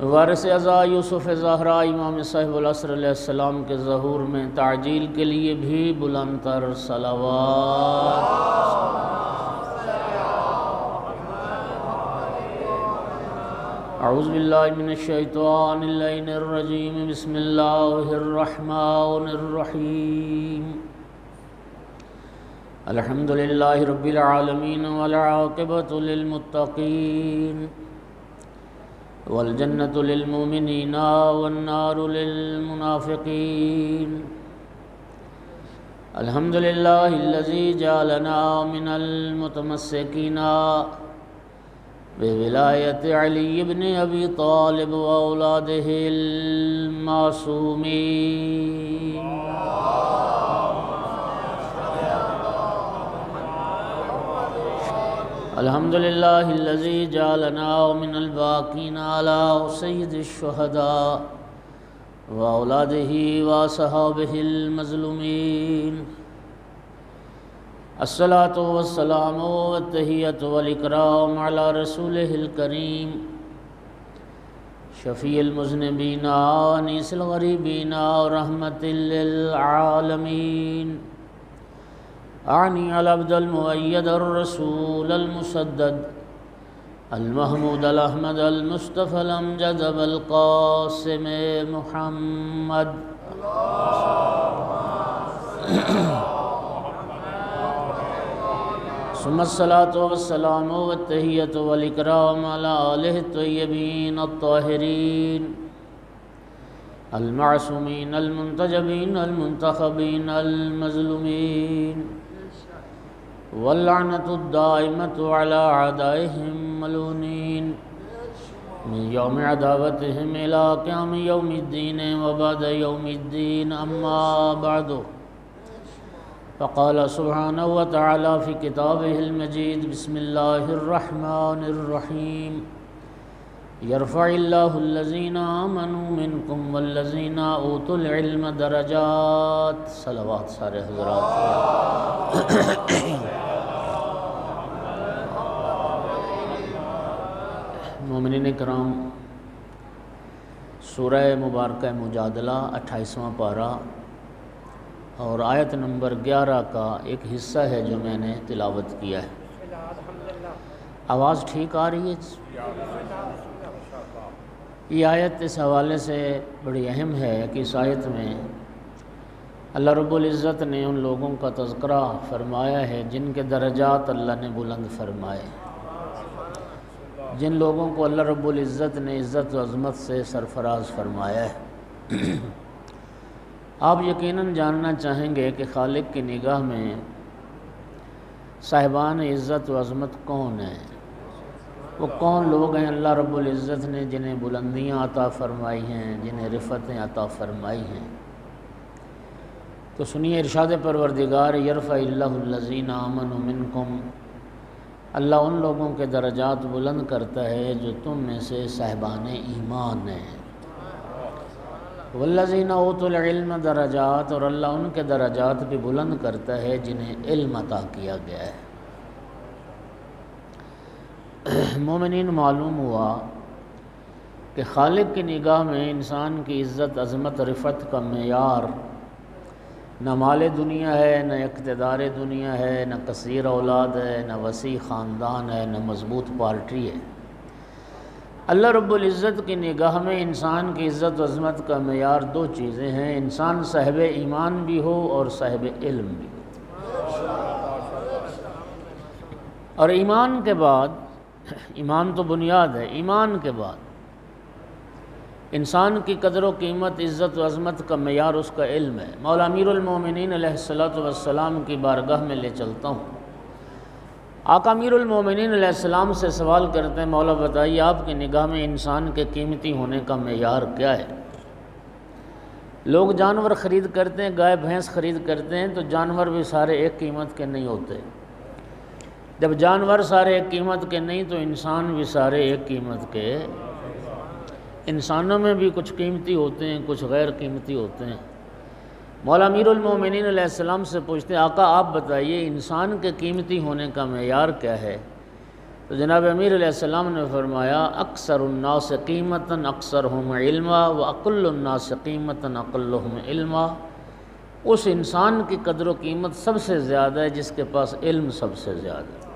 وارث ازا یوسف زہرا امام صاحب العصر علیہ السلام کے ظہور میں تعجیل کے لیے بھی بلند تر صلوات۔ اعوذ باللہ من الشیطان اللعین الرجیم، بسم اللہ الرحمن الرحیم۔ الحمد للہ رب العالمین والعاقبۃ للمتقین، والجنۃ للمؤمنین والنار للمنافقین۔ الحمد للہ الذی جعلنا من المتمسکین بولایت علی بن ابی طالب واولادہ المعصومین۔ الحمد للہ الذی جعلنا من الباقین علی سید الشہداء واولادہ واصحابہ المظلومین۔ الصلاۃ والسلام والتحیۃ والاکرام علی رسولہ الکریم، شفیع المذنبین انیس الغریبین رحمۃ للعالمین۔ اعنی العبد المؤید الرسول المسدد المحمود الاحمد المصطفى الامجد ابا القاسم محمد۔ ثم الصلاۃ والسلام والتحیۃ والاکرام علی آلہ الطیبین الطاہرین المعصومین المنتجبین المنتخبین المظلومین، واللعنۃ الدائمۃ علی اعدائہم ملعونین من یوم عداوتہم الی قیام یوم الدین وبعد یوم الدین، اما بعد۔ فقال سبحانہ وتعالی فی کتابہ المجید، بسم اللہ الرحمن الرحیم، یرفع اللہ الذین آمنوا منکم والذین اوتوا العلم درجات۔ صلوات سارے حضرات۔ مومنین کرام، سورہ مبارکہ مجادلہ 28واں پارہ اور آیت نمبر 11 کا ایک حصہ ہے جو میں نے تلاوت کیا ہے۔ آواز ٹھیک آ رہی ہے؟ یہ آیت اس حوالے سے بڑی اہم ہے کہ اس آیت میں اللہ رب العزت نے ان لوگوں کا تذکرہ فرمایا ہے جن کے درجات اللہ نے بلند فرمائے، جن لوگوں کو اللہ رب العزت نے عزت و عظمت سے سرفراز فرمایا ہے۔ آپ یقیناً جاننا چاہیں گے کہ خالق کی نگاہ میں صاحبان عزت و عظمت کون ہیں، وہ کون لوگ ہیں اللہ رب العزت نے جنہیں بلندیاں عطا فرمائی ہیں، جنہیں رفعتیں عطا فرمائی ہیں۔ تو سنیے ارشاد پروردگار، یرفع اللہ الذین آمنوا منکم، اللہ ان لوگوں کے درجات بلند کرتا ہے جو تم میں سے صاحبان ایمان ہیں۔ والذین اوتوا العلم درجات، اور اللہ ان کے درجات بھی بلند کرتا ہے جنہیں علم عطا کیا گیا ہے۔ مومنین، معلوم ہوا کہ خالق کی نگاہ میں انسان کی عزت، عظمت، رفعت کا معیار نہ مال دنیا ہے، نہ اقتدار دنیا ہے، نہ کثیر اولاد ہے، نہ وسیع خاندان ہے، نہ مضبوط پارٹی ہے۔ اللہ رب العزت کی نگاہ میں انسان کی عزت و عظمت کا معیار دو چیزیں ہیں، انسان صاحب ایمان بھی ہو اور صاحب علم بھی ہو۔ اور ایمان کے بعد، ایمان تو بنیاد ہے، ایمان کے بعد انسان کی قدر و قیمت، عزت و عظمت کا معیار اس کا علم ہے۔ مولا امیر المومنین علیہ السلام کی بارگاہ میں لے چلتا ہوں۔ آقا امیر المومنین علیہ السلام سے سوال کرتے ہیں، مولا بتائیے آپ کی نگاہ میں انسان کے قیمتی ہونے کا معیار کیا ہے؟ لوگ جانور خرید کرتے ہیں، گائے بھینس خرید کرتے ہیں تو جانور بھی سارے ایک قیمت کے نہیں ہوتے۔ جب جانور سارے ایک قیمت کے نہیں تو انسان بھی سارے ایک قیمت کے انسانوں میں بھی کچھ قیمتی ہوتے ہیں، کچھ غیر قیمتی ہوتے ہیں۔ مولا امیر المومنین علیہ السلام سے پوچھتے ہیں آقا آپ بتائیے انسان کے قیمتی ہونے کا معیار کیا ہے؟ تو جناب امیر علیہ السلام نے فرمایا اکثر الناس قیمتاً اکثرہم علما و اقل الناس قیمتاً اقلہم علما، اس انسان کی قدر و قیمت سب سے زیادہ ہے جس کے پاس علم سب سے زیادہ ہے،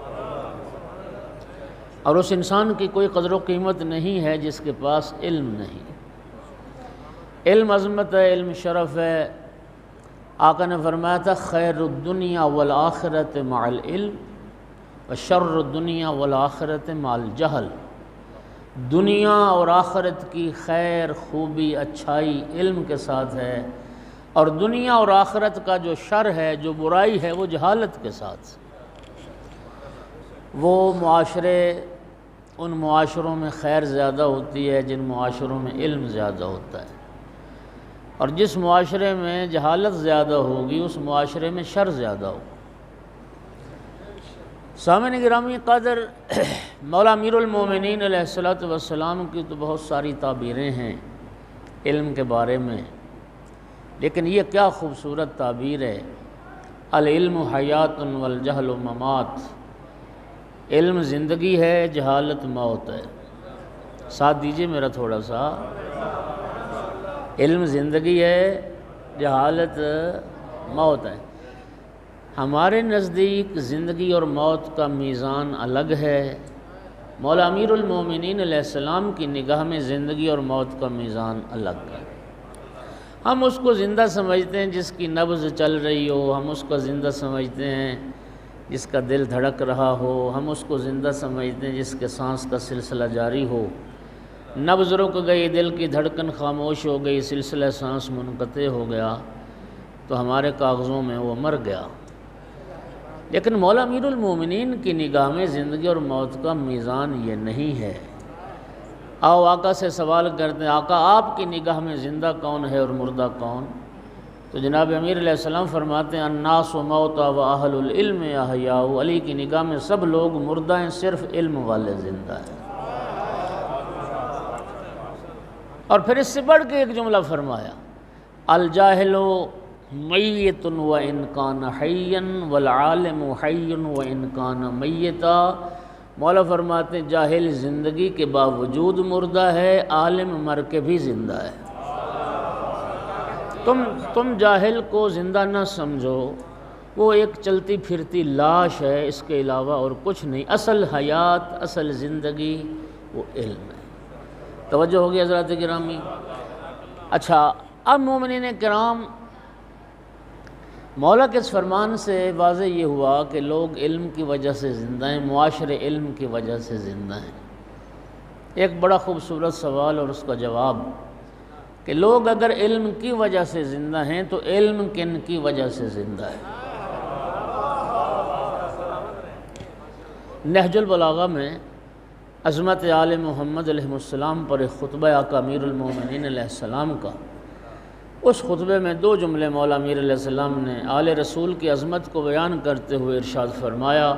اور اس انسان کی کوئی قدر و قیمت نہیں ہے جس کے پاس علم نہیں۔ علم عظمت ہے، علم شرف ہے۔ آقا نے فرمایا تھا خیر الدنیا والآخرت مع العلم وشر الدنیا والآخرت مع الجہل، دنیا اور آخرت کی خیر، خوبی، اچھائی علم کے ساتھ ہے، اور دنیا اور آخرت کا جو شر ہے، جو برائی ہے، وہ جہالت کے ساتھ۔ وہ معاشرے، ان معاشروں میں خیر زیادہ ہوتی ہے جن معاشروں میں علم زیادہ ہوتا ہے، اور جس معاشرے میں جہالت زیادہ ہوگی اس معاشرے میں شر زیادہ ہوگا۔ سامعین گرامی قدر، مولا امیر المومنین علیہ السلام کی تو بہت ساری تعبیریں ہیں علم کے بارے میں، لیکن یہ کیا خوبصورت تعبیر ہے، العلم حیات والجہل ممات، علم زندگی ہے، جہالت موت ہے۔ ساتھ دیجئے میرا تھوڑا سا، علم زندگی ہے، جہالت موت ہے۔ ہمارے نزدیک زندگی اور موت کا میزان الگ ہے، مولا امیر المومنین علیہ السلام کی نگاہ میں زندگی اور موت کا میزان الگ ہے۔ ہم اس کو زندہ سمجھتے ہیں جس کی نبض چل رہی ہو، ہم اس کو زندہ سمجھتے ہیں جس کا دل دھڑک رہا ہو، ہم اس کو زندہ سمجھتے ہیں جس کے سانس کا سلسلہ جاری ہو۔ نبض رک گئی، دل کی دھڑکن خاموش ہو گئی، سلسلہ سانس منقطع ہو گیا، تو ہمارے کاغذوں میں وہ مر گیا۔ لیکن مولا امیر المومنین کی نگاہ میں زندگی اور موت کا میزان یہ نہیں ہے۔ آؤ آقا سے سوال کرتے ہیں، آقا آپ کی نگاہ میں زندہ کون ہے اور مردہ کون؟ تو جناب امیر علیہ السلام فرماتے ہیں الناس موتا و اہل العلم احیاء، علی کی نگاہ میں سب لوگ مردہ ہیں، صرف علم والے زندہ ہیں۔ اور پھر اس سے بڑھ کے ایک جملہ فرمایا الجاہل میت و ان کان حیا والعالم حی و ان کان میتا، مولا فرماتے ہیں جاہل زندگی کے باوجود مردہ ہے، عالم مر کے بھی زندہ ہے۔ تم جاہل کو زندہ نہ سمجھو، وہ ایک چلتی پھرتی لاش ہے، اس کے علاوہ اور کچھ نہیں۔ اصل حیات، اصل زندگی وہ علم ہے۔ توجہ ہوگی حضرات گرامی؟ اچھا، اب مومنین کرام، مولا کے اس فرمان سے واضح یہ ہوا کہ لوگ علم کی وجہ سے زندہ ہیں، معاشرے علم کی وجہ سے زندہ ہیں۔ ایک بڑا خوبصورت سوال اور اس کا جواب کہ لوگ اگر علم کی وجہ سے زندہ ہیں تو علم کن کی وجہ سے زندہ ہے؟ نہج البلاغہ میں عظمت آل محمد علیہ السلام پر ایک خطبہ آقا امیر المومنین علیہ السلام کا، اس خطبے میں دو جملے مولا امیر علیہ السلام نے آل رسول کی عظمت کو بیان کرتے ہوئے ارشاد فرمایا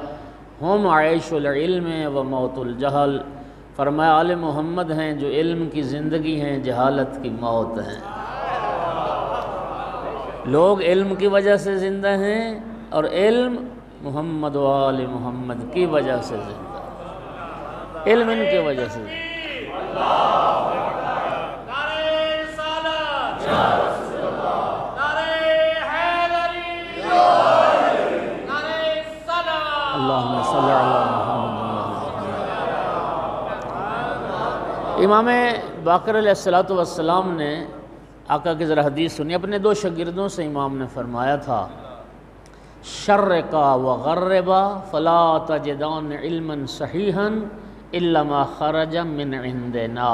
ہم عیش العلم و موت الجہل، فرمایا آل محمد ہیں جو علم کی زندگی ہیں، جہالت کی موت ہیں۔ لوگ علم کی وجہ سے زندہ ہیں اور علم محمد و آل محمد کی وجہ سے زندہ ہے، علم ان کی وجہ سے زندہ اللہم صلی علی محمد۔ امام باقر علیہ السلام نے آقا کی ذرا حدیث سنی، اپنے دو شاگردوں سے امام نے فرمایا تھا شرقا وغربا فلا تجدان علما صحیحا الا ما خرج من عندنا۔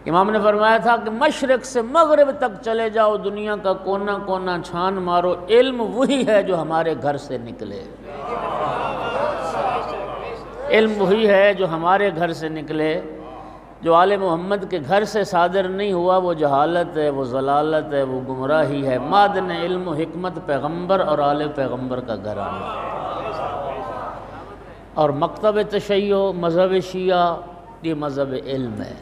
امام نے فرمایا تھا کہ مشرق سے مغرب تک چلے جاؤ، دنیا کا کونا کونا چھان مارو، علم وہی ہے جو ہمارے گھر سے نکلے، علم وہی ہے جو ہمارے گھر سے نکلے۔ جو آل محمد کے گھر سے صادر نہیں ہوا وہ جہالت ہے، وہ ضلالت ہے، وہ گمراہی ہے۔ معدن علم و حکمت پیغمبر اور آل پیغمبر کا گھرانہ، اور مکتب تشیع مذہب شیعہ یہ مذہب علم ہے۔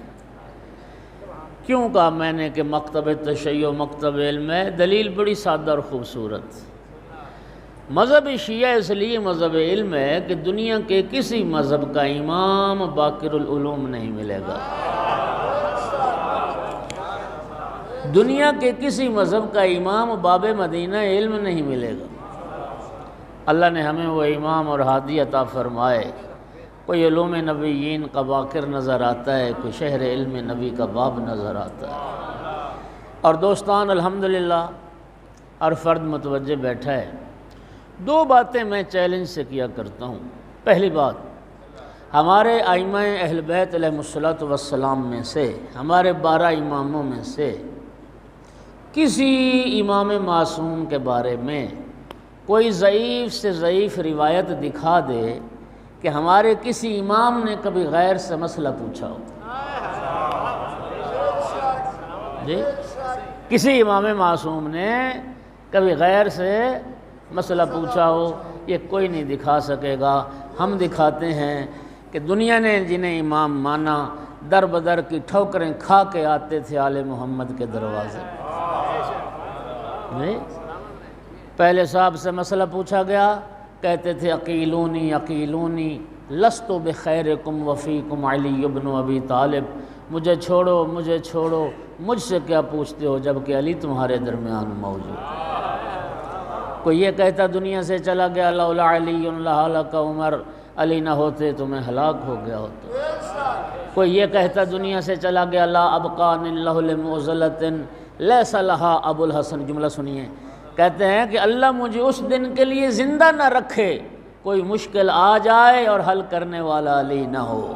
کیوں کہا میں نے کہ مکتب تشیع مکتب علم ہے؟ دلیل بڑی سادہ اور خوبصورت۔ مذہب شیعہ اس لیے مذہب علم ہے کہ دنیا کے کسی مذہب کا امام باقر العلوم نہیں ملے گا، دنیا کے کسی مذہب کا امام باب مدینہ علم نہیں ملے گا۔ اللہ نے ہمیں وہ امام اور ہادی عطا فرمائے۔ کوئی علوم نبیین کا باقر نظر آتا ہے، کوئی شہر علم نبی کا باب نظر آتا ہے۔ اور دوستان الحمدللہ ہر فرد متوجہ بیٹھا ہے۔ دو باتیں میں چیلنج سے کیا کرتا ہوں۔ پہلی بات، ہمارے ائمہ اہل بیت علیہ الصلوۃ والسلام میں سے، ہمارے 12 اماموں میں سے کسی امام معصوم کے بارے میں کوئی ضعیف سے ضعیف روایت دکھا دے کہ ہمارے کسی امام نے کبھی غیر سے مسئلہ پوچھا ہو۔ جی، کسی امام معصوم نے کبھی غیر سے مسئلہ پوچھا ہو، یہ کوئی نہیں دکھا سکے گا۔ ہم دکھاتے ہیں کہ دنیا نے جنہیں امام مانا در بدر کی ٹھوکریں کھا کے آتے تھے آل محمد کے دروازے۔ جی، پہلے صاحب سے مسئلہ پوچھا گیا، کہتے تھے عقیلونی عقیلونی لست بخیرکم وفیکم علی ابن ابی طالب، مجھے چھوڑو مجھے چھوڑو، مجھ سے کیا پوچھتے ہو جبکہ علی تمہارے درمیان موجود۔ کوئی یہ کہتا دنیا سے چلا گیا لولا علی لہلک عمر، علی نہ ہوتے تو میں ہلاک ہو گیا ہوتا۔ کوئی یہ کہتا دنیا سے چلا گیا لا ابقان اللہ لمعضلۃ لیس لہا ابو الحسن، جملہ سنیے، کہتے ہیں کہ اللہ مجھے اس دن کے لیے زندہ نہ رکھے کوئی مشکل آ جائے اور حل کرنے والا علی نہ ہو۔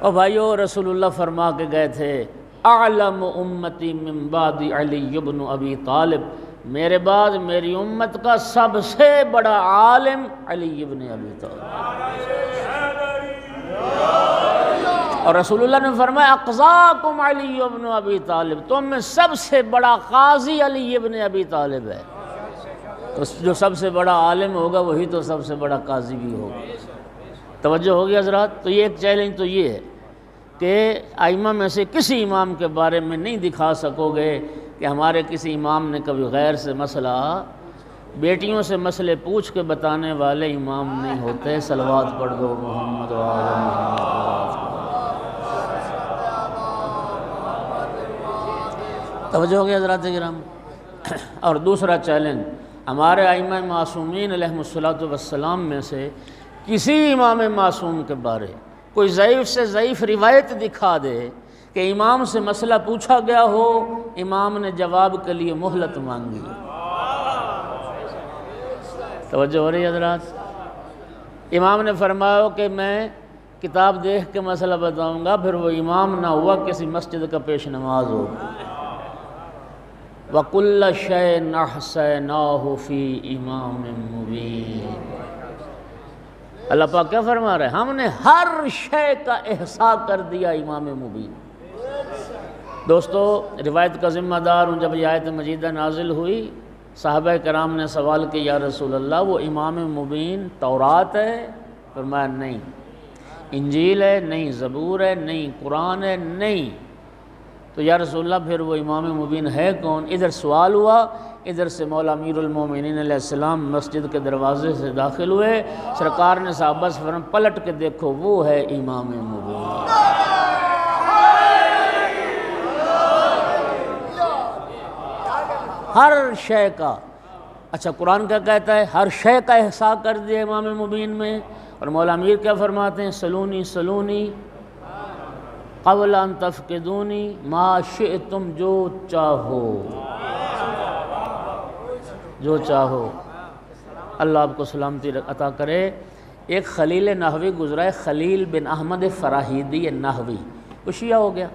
اور بھائیو، رسول اللہ فرما کے گئے تھے اعلم امتی من بعد علی ابن ابی طالب، میرے بعد میری امت کا سب سے بڑا عالم علی ابن ابی طالب۔ اور رسول اللہ نے فرمایا اقضاکم علی ابن ابی طالب، تم میں سب سے بڑا قاضی علی ابن ابی طالب ہے۔ تو جو سب سے بڑا عالم ہوگا وہی تو سب سے بڑا قاضی بھی ہوگا۔ توجہ ہوگی حضرات؟ تو یہ ایک چیلنج تو یہ ہے کہ ائمہ میں سے کسی امام کے بارے میں نہیں دکھا سکو گے کہ ہمارے کسی امام نے کبھی غیر سے مسئلہ، بیٹیوں سے مسئلے پوچھ کے بتانے والے امام نہیں ہوتے۔ صلوات پڑھ دو محمد و آل محمد۔ توجہ ہو گیا حضرات کرام؟ اور دوسرا چیلنج، ہمارے ائمہ معصومین علیہم الصلوۃ والسلام میں سے کسی امام معصوم کے بارے کوئی ضعیف سے ضعیف روایت دکھا دے کہ امام سے مسئلہ پوچھا گیا ہو، امام نے جواب کے لیے مہلت مانگی۔ توجہ ہو رہی ہے حضرات؟ امام نے فرمایا کہ میں کتاب دیکھ کے مسئلہ بتاؤں گا، پھر وہ امام نہ ہوا کسی مسجد کا پیش نماز ہو۔ وَكُلَّ شَيْءٍ أَحْصَيْنَاهُ فِي إِمَامٍ مُبِينٍ۔ اللہ پاک کیا فرما رہے ہیں؟ ہم نے ہر شے کا احصاء کر دیا امام مبین۔ دوستو، روایت کا ذمہ دار ہوں، جب یہ آیت مجیدہ نازل ہوئی صحابہ کرام نے سوال کیا یا رسول اللہ وہ امام مبین تورات ہے؟ فرمایا نہیں۔ انجیل ہے؟ نہیں۔ زبور ہے؟ نہیں۔ قرآن ہے؟ نہیں۔ تو یا رسول اللہ پھر وہ امام مبین ہے کون؟ ادھر سوال ہوا، ادھر سے مولا امیر المومنین علیہ السلام مسجد کے دروازے سے داخل ہوئے، سرکار نے صحابہ سے فرمایا پلٹ کے دیکھو وہ ہے امام مبین۔ ہر شے کا، اچھا قرآن کیا کہتا ہے؟ ہر شے کا احصاء کر دیا امام مبین میں۔ اور مولا امیر کیا فرماتے ہیں؟ سلونی سلونی قبل ان تفقدونی ما شئتم، جو چاہو جو چاہو۔ اللہ آپ کو سلامتی عطا کرے۔ ایک خلیل نحوی گزرا ہے، خلیل بن احمد فراہیدی نحوی، وہ شیعہ ہو گیا۔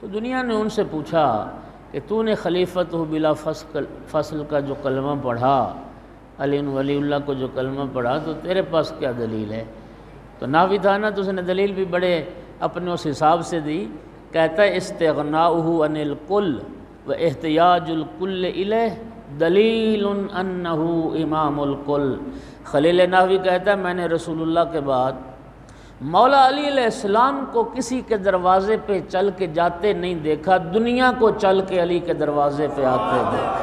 تو دنیا نے ان سے پوچھا کہ تو نے خلیفت بلا فصل کا جو کلمہ پڑھا، علی ولی اللہ کو جو کلمہ پڑھا، تو تیرے پاس کیا دلیل ہے؟ تو نحوی تھا نا، تو اس نے دلیل بھی بڑے اپنے اس حساب سے دی۔ کہتا ہے استغناؤہ عن الکل و احتیاج الکل الیہ دلیل انہ امام الکل۔ خلیل نحوی کہتا ہے میں نے رسول اللہ کے بعد مولا علی علیہ السلام کو کسی کے دروازے پہ چل کے جاتے نہیں دیکھا، دنیا کو چل کے علی کے دروازے پہ آتے دیکھا۔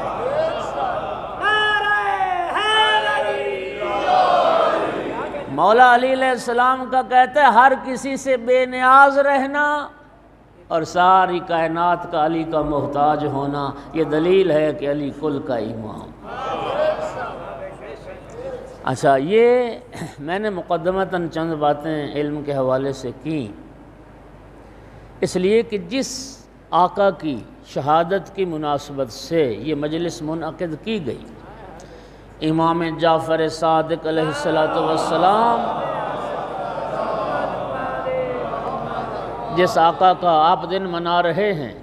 مولا علی علیہ السلام کا کہتے ہیں ہر کسی سے بے نیاز رہنا اور ساری کائنات کا علی کا محتاج ہونا، یہ دلیل ہے کہ علی کل کا امام۔ اچھا، یہ میں نے مقدمتاً چند باتیں علم کے حوالے سے کی، اس لیے کہ جس آقا کی شہادت کی مناسبت سے یہ مجلس منعقد کی گئی، امام جعفر صادق علیہ السلام، جس آقا کا آپ دن منا رہے ہیں،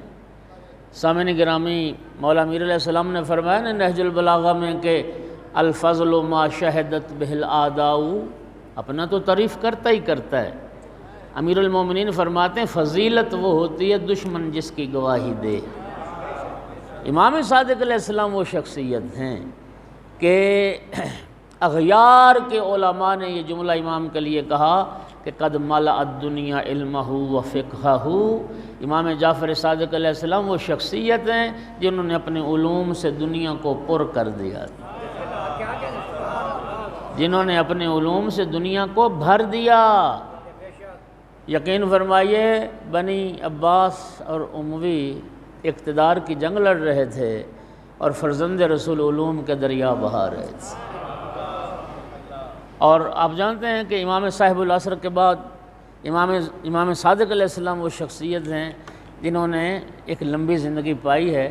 سامعین گرامی، مولا امیر علیہ السلام نے فرمایا نا نہج البلاغہ میں کہ الفضل ما شہدت بہ الاعداء، اپنا تو تعریف کرتا ہی کرتا ہے، امیر المومنین فرماتے ہیں فضیلت وہ ہوتی ہے دشمن جس کی گواہی دے۔ امام صادق علیہ السلام وہ شخصیت ہیں کہ اغیار کے علماء نے یہ جملہ امام کے لیے کہا کہ قد ملأ الدنیا علمہ و فقہہ۔ امام جعفر صادق علیہ السلام وہ شخصیت ہیں جنہوں نے اپنے علوم سے دنیا کو پر کر دیا، جنہوں نے اپنے علوم سے دنیا کو بھر دیا۔ یقین فرمائیے بنی عباس اور اموی اقتدار کی جنگ لڑ رہے تھے اور فرزند رسول علوم کے دریا بہا رہے تھے، اور آپ جانتے ہیں کہ امام صاحب العصر کے بعد امام صادق علیہ السلام وہ شخصیت ہیں جنہوں نے ایک لمبی زندگی پائی ہے،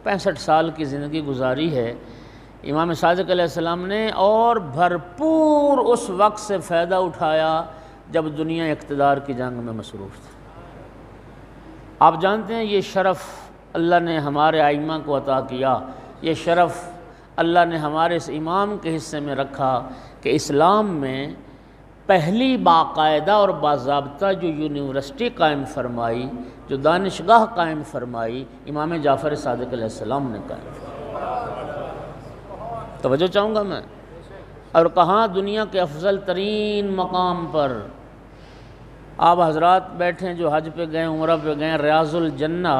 65 سال کی زندگی گزاری ہے امام صادق علیہ السلام نے، اور بھرپور اس وقت سے فائدہ اٹھایا جب دنیا اقتدار کی جنگ میں مصروف تھی۔ آپ جانتے ہیں یہ شرف اللہ نے ہمارے ائمہ کو عطا کیا، یہ شرف اللہ نے ہمارے اس امام کے حصے میں رکھا کہ اسلام میں پہلی باقاعدہ اور باضابطہ جو یونیورسٹی قائم فرمائی، جو دانشگاہ قائم فرمائی، امام جعفر صادق علیہ السلام نے قائم فرمائی۔ توجہ چاہوں گا میں، اور کہاں دنیا کے افضل ترین مقام پر آپ حضرات بیٹھیں جو حج پہ گئے، عمرہ پہ گئے، ریاض الجنہ،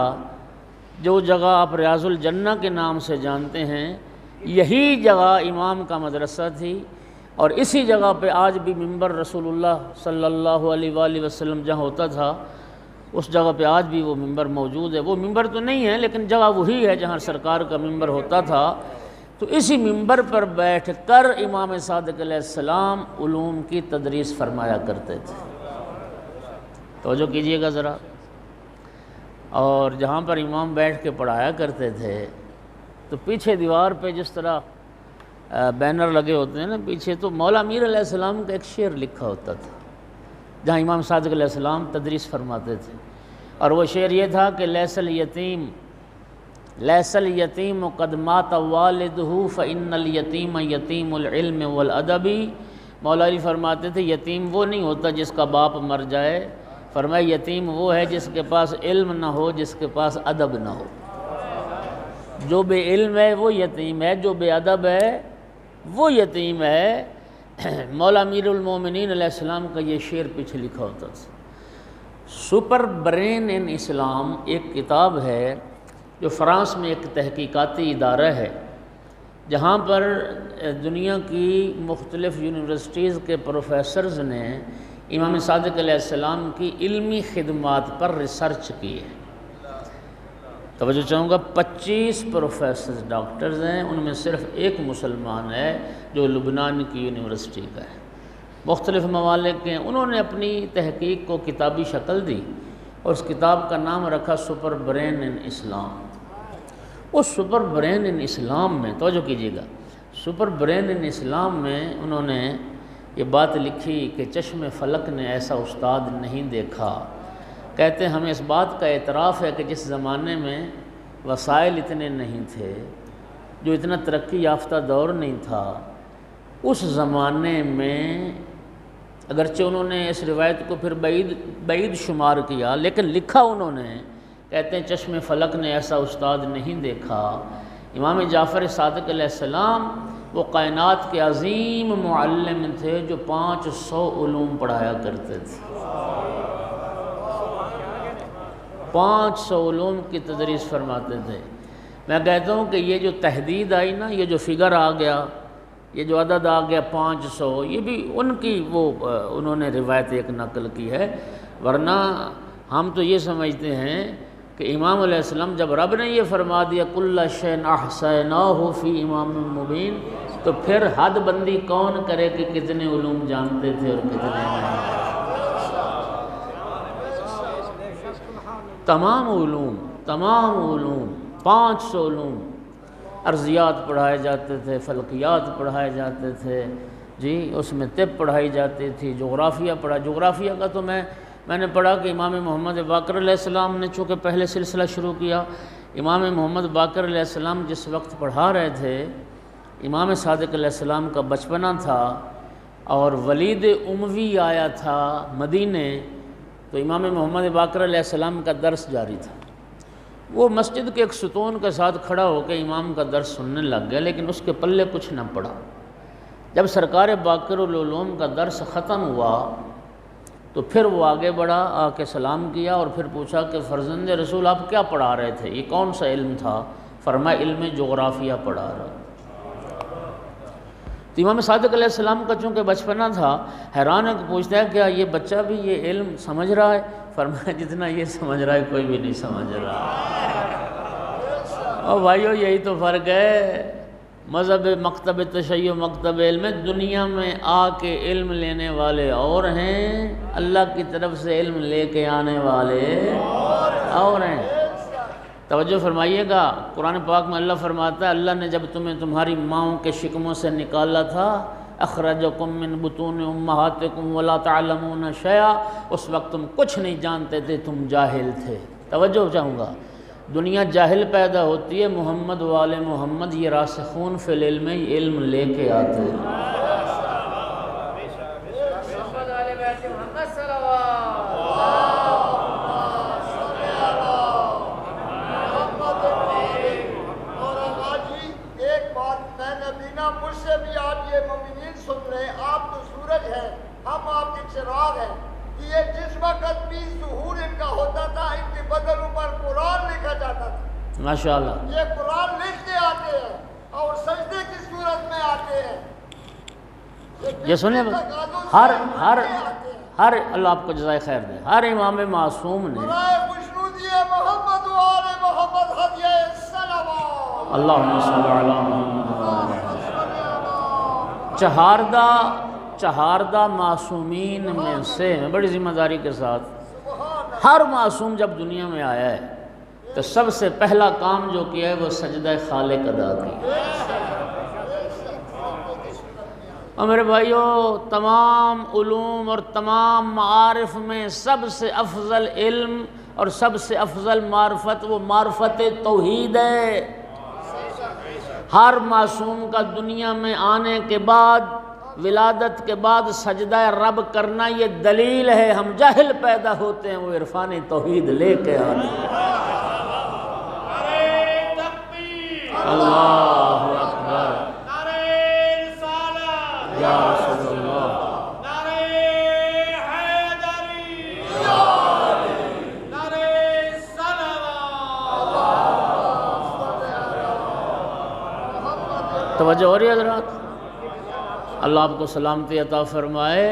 جو جگہ آپ ریاض الجنہ کے نام سے جانتے ہیں، یہی جگہ امام کا مدرسہ تھی، اور اسی جگہ پہ آج بھی منبر رسول اللہ صلی اللہ علیہ وآلہ وسلم جہاں ہوتا تھا، اس جگہ پہ آج بھی وہ منبر موجود ہے۔ وہ منبر تو نہیں ہے لیکن جگہ وہی ہے جہاں سرکار کا منبر ہوتا تھا، تو اسی منبر پر بیٹھ کر امام صادق علیہ السلام علوم کی تدریس فرمایا کرتے تھے۔ توجہ کیجئے گا ذرا، اور جہاں پر امام بیٹھ کے پڑھایا کرتے تھے تو پیچھے دیوار پہ جس طرح بینر لگے ہوتے ہیں نا پیچھے، تو مولا امیر علیہ السلام کا ایک شعر لکھا ہوتا تھا جہاں امام صادق علیہ السلام تدریس فرماتے تھے، اور وہ شعر یہ تھا کہ لیس الیتیم قد مات والدہ فإن الیتیم یتیم العلم والادب۔ مولا علی فرماتے تھے یتیم وہ نہیں ہوتا جس کا باپ مر جائے، فرمایا یتیم وہ ہے جس کے پاس علم نہ ہو، جس کے پاس ادب نہ ہو۔ جو بے علم ہے وہ یتیم ہے، جو بے ادب ہے وہ یتیم ہے۔ مولا امیر المومنین علیہ السلام کا یہ شعر پیچھے لکھا ہوتا تھا۔ سپر برین ان اسلام ایک کتاب ہے جو فرانس میں ایک تحقیقاتی ادارہ ہے، جہاں پر دنیا کی مختلف یونیورسٹیز کے پروفیسرز نے امام صادق علیہ السلام کی علمی خدمات پر ریسرچ کی ہے۔ توجہ چاہوں گا، 25 پروفیسرز ڈاکٹرز ہیں، ان میں صرف ایک مسلمان ہے جو لبنان کی یونیورسٹی کا ہے، مختلف ممالک کے ہیں۔ انہوں نے اپنی تحقیق کو کتابی شکل دی اور اس کتاب کا نام رکھا سپر برین ان اسلام۔ اس سپر برین ان اسلام میں توجہ کیجیے گا، سپر برین ان اسلام میں انہوں نے یہ بات لکھی کہ چشم فلک نے ایسا استاد نہیں دیکھا۔ کہتے ہیں ہمیں اس بات کا اعتراف ہے کہ جس زمانے میں وسائل اتنے نہیں تھے، جو اتنا ترقی یافتہ دور نہیں تھا، اس زمانے میں اگرچہ انہوں نے اس روایت کو پھر بعید شمار کیا، لیکن لکھا انہوں نے، کہتے ہیں چشم فلک نے ایسا استاد نہیں دیکھا۔ امام جعفر صادق علیہ السلام وہ کائنات کے عظیم معلم تھے جو 500 علوم پڑھایا کرتے تھے، 500 علوم کی تدریس فرماتے تھے۔ میں کہتا ہوں کہ یہ جو تحدید آئی نا، یہ جو فگر آ گیا، یہ جو عدد آ گیا 500، یہ بھی ان کی انہوں نے روایت ایک نقل کی ہے، ورنہ ہم تو یہ سمجھتے ہیں کہ امام علیہ السلام جب رب نے یہ فرما دیا کل شیء احصیناہ فی امام مبین، تو پھر حد بندی کون کرے کہ کتنے علوم جانتے تھے اور کتنے نہیں۔ تمام علوم 500 علوم، ارضیات پڑھائے جاتے تھے، فلکیات پڑھائے جاتے تھے، جی اس میں طب پڑھائی جاتی تھی، جغرافیہ کا تو میں نے پڑھا کہ امام محمد باقر علیہ السلام نے چونکہ پہلے سلسلہ شروع کیا، امام محمد باقر علیہ السلام جس وقت پڑھا رہے تھے، امام صادق علیہ السلام کا بچپنا تھا اور ولید اموی آیا تھا مدینے، تو امام محمد باقر علیہ السلام کا درس جاری تھا۔ وہ مسجد کے ایک ستون کے ساتھ کھڑا ہو کے امام کا درس سننے لگ گیا، لیکن اس کے پلے کچھ نہ پڑا۔ جب سرکار باقر العلوم کا درس ختم ہوا تو پھر وہ آگے بڑھا، آ کے سلام کیا اور پھر پوچھا کہ فرزند رسول آپ کیا پڑھا رہے تھے، یہ کون سا علم تھا؟ فرمایا علم جغرافیہ پڑھا رہا۔ تو امام صادق علیہ السلام کا چونکہ بچپنا تھا، حیران ہے کہ پوچھتا ہے کیا یہ بچہ بھی یہ علم سمجھ رہا ہے؟ فرمایا جتنا یہ سمجھ رہا ہے کوئی بھی نہیں سمجھ رہا۔ اور بھائیو یہی تو فرق ہے، مذہب مکتب تشیع مکتب علم، دنیا میں آ کے علم لینے والے اور ہیں، اللہ کی طرف سے علم لے کے آنے والے اور ہیں۔ توجہ فرمائیے گا، قرآن پاک میں اللہ فرماتا ہے اللہ نے جب تمہیں تمہاری ماؤں کے شکموں سے نکالا تھا، اخرجکم من بطون امہاتکم ولا تعلمون شیئا، اس وقت تم کچھ نہیں جانتے تھے، تم جاہل تھے۔ توجہ چاہوں گا، دنیا جاہل پیدا ہوتی ہے، محمد والے محمد یہ راسخون فی العلم علم لے کے آتے ہیں۔ ہم آپ کے چراغ ہیں کہ یہ جس وقت بھی ظہور ان کا ہوتا تھا، ان کے بدنوں پر قرآن لکھا جاتا تھا۔ ماشاءاللہ، یہ قرآن لکھ کے آتے ہیں اور سجدے کی صورت میں آتے ہیں۔ یہ سنیں، ہر اللہ آپ کو جزائے خیر دے، ہر امام معصوم نے محمد و آل محمد ہدیہ السلام، اللہم صلی علی محمد، چہاردہ معصومین میں سے بڑی ذمہ داری کے ساتھ ہر معصوم جب دنیا میں آیا ہے تو سب سے پہلا کام جو کیا ہے وہ سجدہ خالق ادا کیا۔ اور میرے بھائیو، تمام علوم اور تمام معارف میں سب سے افضل علم اور سب سے افضل معرفت وہ معرفت توحید ہے۔ ہر معصوم کا دنیا میں آنے کے بعد، ولادت کے بعد سجدہ رب کرنا یہ دلیل ہے ہم جاہل پیدا ہوتے ہیں، وہ عرفان توحید لے کے آتے ہیں۔ اللہ اکبر، یا رسول اللہ، توجہ ہو رہی ہے حضرات؟ اللہ آپ کو سلامتی عطا فرمائے۔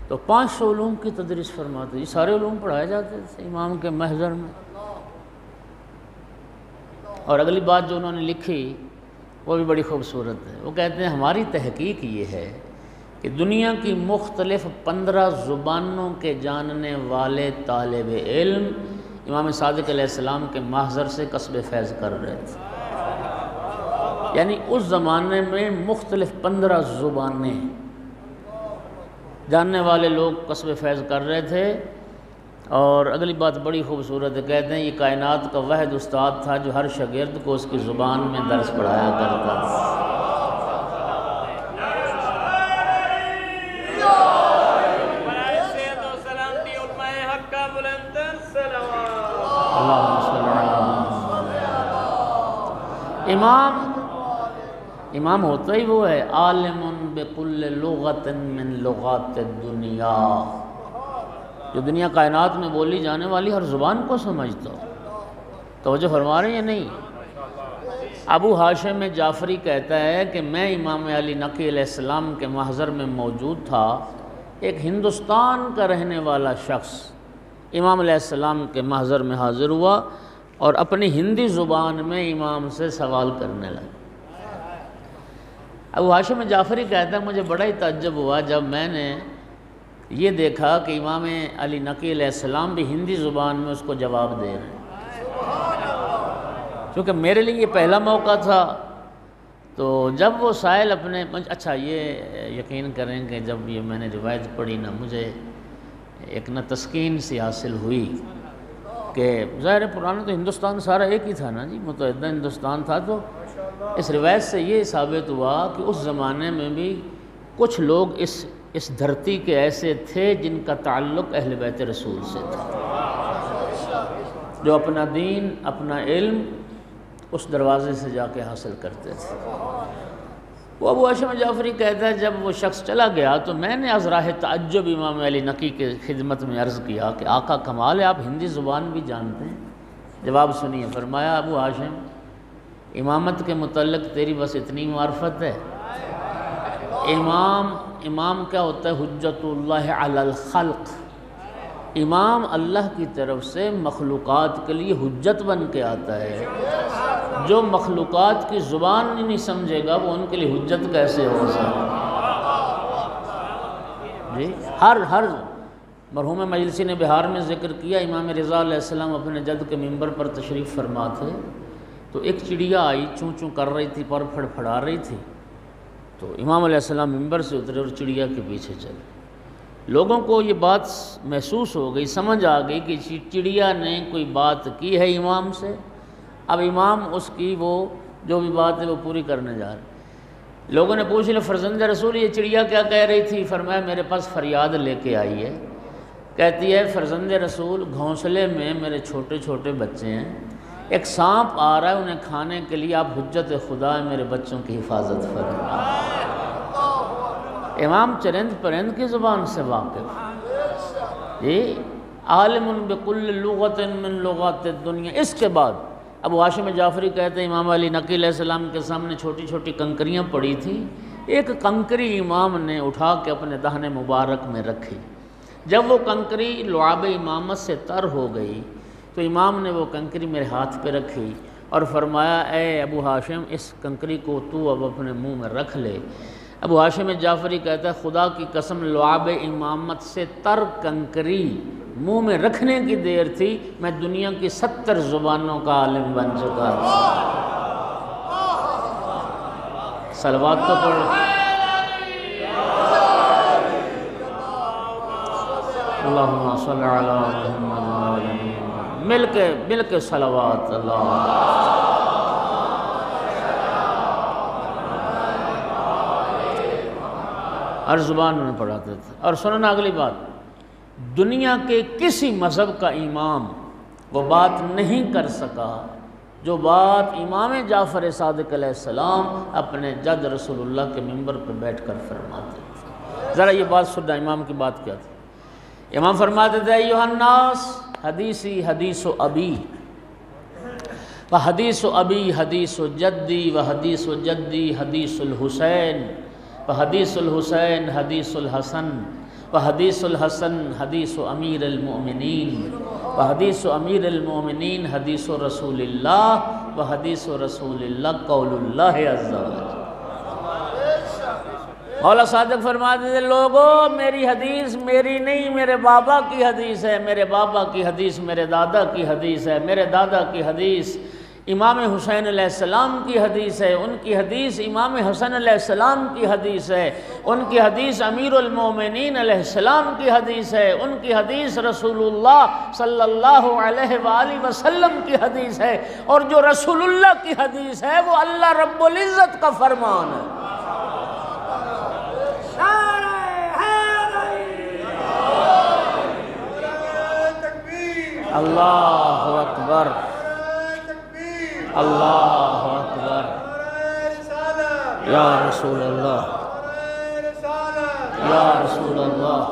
تو 500 علوم کی تدریس فرماتے، یہ سارے علوم پڑھائے جاتے تھے امام کے محضر میں۔ اور اگلی بات جو انہوں نے لکھی وہ بھی بڑی خوبصورت ہے، وہ کہتے ہیں ہماری تحقیق یہ ہے کہ دنیا کی مختلف 15 زبانوں کے جاننے والے طالب علم امام صادق علیہ السلام کے محضر سے کسب فیض کر رہے تھے۔ یعنی اس زمانے میں مختلف 15 زبانیں جاننے والے لوگ کسب فیض کر رہے تھے۔ اور اگلی بات بڑی خوبصورت ہے، کہتے ہیں یہ کائنات کا واحد استاد تھا جو ہر شاگرد کو اس کی زبان میں درس پڑھایا کرتا تھا۔ امام ہوتا ہی وہ ہے عالم بکل لغت من لغات الدنیا، جو دنیا کائنات میں بولی جانے والی ہر زبان کو سمجھتا ہو۔ توجہ فرما رہے ہیں یا نہیں؟ ابو ہاشم جعفری کہتا ہے کہ میں امام علی نقی علیہ السلام کے محضر میں موجود تھا، ایک ہندوستان کا رہنے والا شخص امام علیہ السلام کے محضر میں حاضر ہوا اور اپنی ہندی زبان میں امام سے سوال کرنے لگا۔ ابو ہاشم جعفری کہتا ہے مجھے بڑا ہی تعجب ہوا جب میں نے یہ دیکھا کہ امام علی نقی علیہ السلام بھی ہندی زبان میں اس کو جواب دے رہے ہیں، کیونکہ میرے لیے یہ پہلا موقع تھا۔ تو جب وہ سائل اچھا یہ یقین کریں کہ جب یہ میں نے روایت پڑھی نا، مجھے ایک تسکین سی حاصل ہوئی کہ ظاہر پرانا تو ہندوستان سارا ایک ہی تھا نا جی، متحدہ ہندوستان تھا، تو اس روایت سے یہ ثابت ہوا کہ اس زمانے میں بھی کچھ لوگ اس دھرتی کے ایسے تھے جن کا تعلق اہل بیت رسول سے تھا، جو اپنا دین اپنا علم اس دروازے سے جا کے حاصل کرتے تھے۔ وہ ابو ہاشم جعفری کہتا ہے جب وہ شخص چلا گیا تو میں نے از راہ تعجب امام علی نقی کے خدمت میں عرض کیا کہ آقا کمال ہے، آپ ہندی زبان بھی جانتے ہیں؟ جواب سنیے، فرمایا ابو ہاشم امامت کے متعلق تیری بس اتنی معرفت ہے، امام کیا ہوتا ہے؟ حجت اللہ علی الخلق، امام اللہ کی طرف سے مخلوقات کے لیے حجت بن کے آتا ہے۔ جو مخلوقات کی زبان نہیں سمجھے گا وہ ان کے لیے حجت کیسے ہو سکتا؟ جی ہر مرحوم مجلسی نے بہار میں ذکر کیا، امام رضا علیہ السلام اپنے جد کے ممبر پر تشریف فرما تھے تو ایک چڑیا آئی، چوں چوں کر رہی تھی، پر پھڑپھڑا رہی تھی، تو امام علیہ السلام ممبر سے اترے اور چڑیا کے پیچھے چلے۔ لوگوں کو یہ بات محسوس ہو گئی، سمجھ آ گئی کہ چڑیا نے کوئی بات کی ہے امام سے، اب امام اس کی وہ جو بھی بات ہے وہ پوری کرنے جا رہے۔ لوگوں نے پوچھ لیا فرزند رسول یہ چڑیا کیا کہہ رہی تھی؟ فرمایا میرے پاس فریاد لے کے آئی ہے، کہتی ہے فرزند رسول گھونسلے میں میرے چھوٹے چھوٹے بچے ہیں، ایک سانپ آ رہا ہے انہیں کھانے کے لیے، آپ حجت خدا ہے میرے بچوں کی حفاظت فرمائیں۔ امام چرند پرند کی زبان سے واقف، جی عالم بکل لغت من لغات الدنیا۔ اس کے بعد ابو ہاشم جعفری کہتے ہیں امام علی نقی علیہ السلام کے سامنے چھوٹی چھوٹی کنکریاں پڑی تھیں، ایک کنکری امام نے اٹھا کے اپنے دہن مبارک میں رکھی۔ جب وہ کنکری لعاب امامت سے تر ہو گئی تو امام نے وہ کنکری میرے ہاتھ پہ رکھی اور فرمایا اے ابو ہاشم اس کنکری کو تو اب اپنے منہ میں رکھ لے۔ ابو ہاشم جعفری کہتا ہے خدا کی قسم لعاب امامت سے تر کنکری منہ میں رکھنے کی دیر تھی میں دنیا کی 70 زبانوں کا عالم بن چکا تھا۔ صلوات تو پڑھ، اللہم صلی علی محمد، مل کے صلوات اللہ۔ ہر زبان میں پڑھاتے تھے۔ اور سننا اگلی بات، دنیا کے کسی مذہب کا امام وہ بات نہیں کر سکا جو بات امام جعفر صادق علیہ السلام اپنے جد رسول اللہ کے ممبر پہ بیٹھ کر فرماتے تھے۔ ذرا یہ بات سننا، امام کی بات کیا تھی؟ امام فرماتے تھے ایھا الناس حدیثی حدیث ابی و حدیث ابی حدیث جدی و حدیث جدی حدیث الحسین و حدیث الحسین حدیث الحسن و حدیث الحسن حدیث امیر المؤمنین و حدیث امیر المؤمنین حدیث رسول اللہ و حدیث رسول اللہ قول اللہ عز و جل۔ مولا صادق فرماتے تھے لوگوں میری حدیث میری نہیں، میرے بابا کی حدیث ہے، میرے بابا کی حدیث میرے دادا کی حدیث ہے، میرے دادا کی حدیث امام حسین علیہ السلام کی حدیث ہے، ان کی حدیث امام حسن علیہ السلام کی حدیث ہے، ان کی حدیث امیر المومنین علیہ السلام کی حدیث ہے، ان کی حدیث رسول اللہ صلی اللہ علیہ وآلہ وسلم کی حدیث ہے، اور جو رسول اللہ کی حدیث ہے وہ اللہ رب العزت کا فرمان ہے۔ اللہ اکبر، اللہ اکبر، یا رسول اللہ، یا رسول اللہ،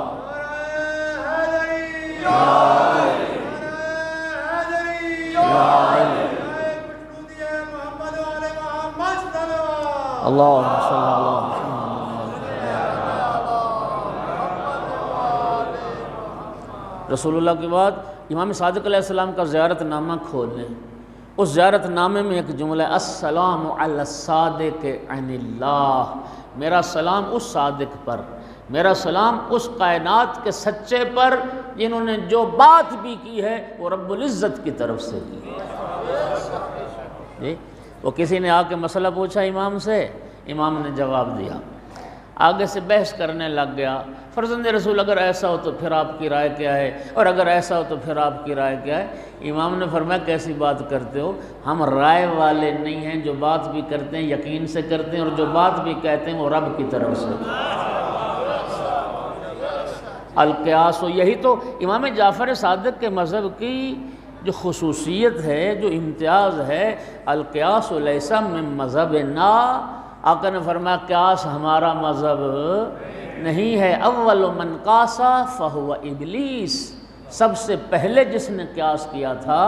اللہم صلی اللہ رسول اللہ کے بعد امام صادق علیہ السلام کا زیارت نامہ کھول لیں۔ اس زیارت نامے میں ایک جملہ ہے السلام علی الصادق عن اللہ، میرا سلام اس صادق پر، میرا سلام اس کائنات کے سچے پر جنہوں نے جو بات بھی کی ہے وہ رب العزت کی طرف سے کی ہے۔ وہ کسی نے آ کے مسئلہ پوچھا امام سے، امام نے جواب دیا، آگے سے بحث کرنے لگ گیا، فرزند رسول اگر ایسا ہو تو پھر آپ کی رائے کیا ہے، اور اگر ایسا ہو تو پھر آپ کی رائے کیا ہے؟ امام نے فرمایا کیسی بات کرتے ہو، ہم رائے والے نہیں ہیں، جو بات بھی کرتے ہیں یقین سے کرتے ہیں، اور جو بات بھی کہتے ہیں وہ رب کی طرف سے۔ القیاس، یہی تو امام جعفر صادق کے مذہب کی جو خصوصیت ہے، جو امتیاز ہے، القیاس لیس من مذہبنا، آقا نے فرمایا قیاس ہمارا مذہب نہیں ہے، اول من قاسا فہو ابلیس، سب سے پہلے جس نے قیاس کیا تھا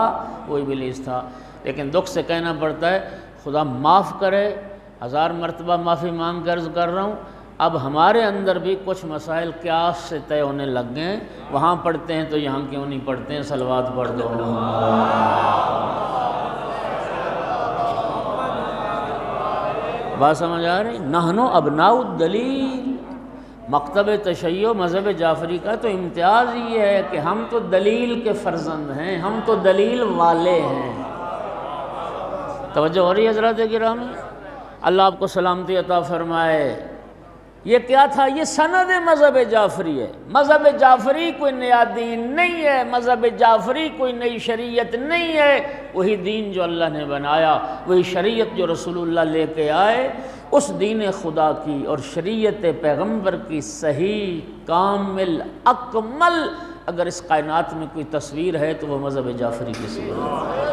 وہ ابلیس تھا۔ لیکن دکھ سے کہنا پڑتا ہے، خدا معاف کرے، 1000 مرتبہ معافی مانگ کر عرض کر رہا ہوں، اب ہمارے اندر بھی کچھ مسائل قیاس سے طے ہونے لگ گئے ہیں، وہاں پڑھتے ہیں تو یہاں کیوں نہیں پڑھتے ہیں؟ صلوات پڑھ دو۔ بات سمجھ آ رہی؟ نحنو ابناء الدلیل، مکتب تشیع مذہب جعفری کا تو امتیاز یہ ہے کہ ہم تو دلیل کے فرزند ہیں، ہم تو دلیل والے ہیں۔ توجہ ہو رہی ہے حضرات گرامی؟ اللہ آپ کو سلامتی عطا فرمائے۔ یہ کیا تھا؟ یہ سند مذہب جعفری ہے۔ مذہب جعفری کوئی نیا دین نہیں ہے، مذہب جعفری کوئی نئی شریعت نہیں ہے، وہی دین جو اللہ نے بنایا، وہی شریعت جو رسول اللہ لے کے آئے، اس دین خدا کی اور شریعت پیغمبر کی صحیح، کامل، اکمل اگر اس کائنات میں کوئی تصویر ہے تو وہ مذہب جعفری کی صورت ہے۔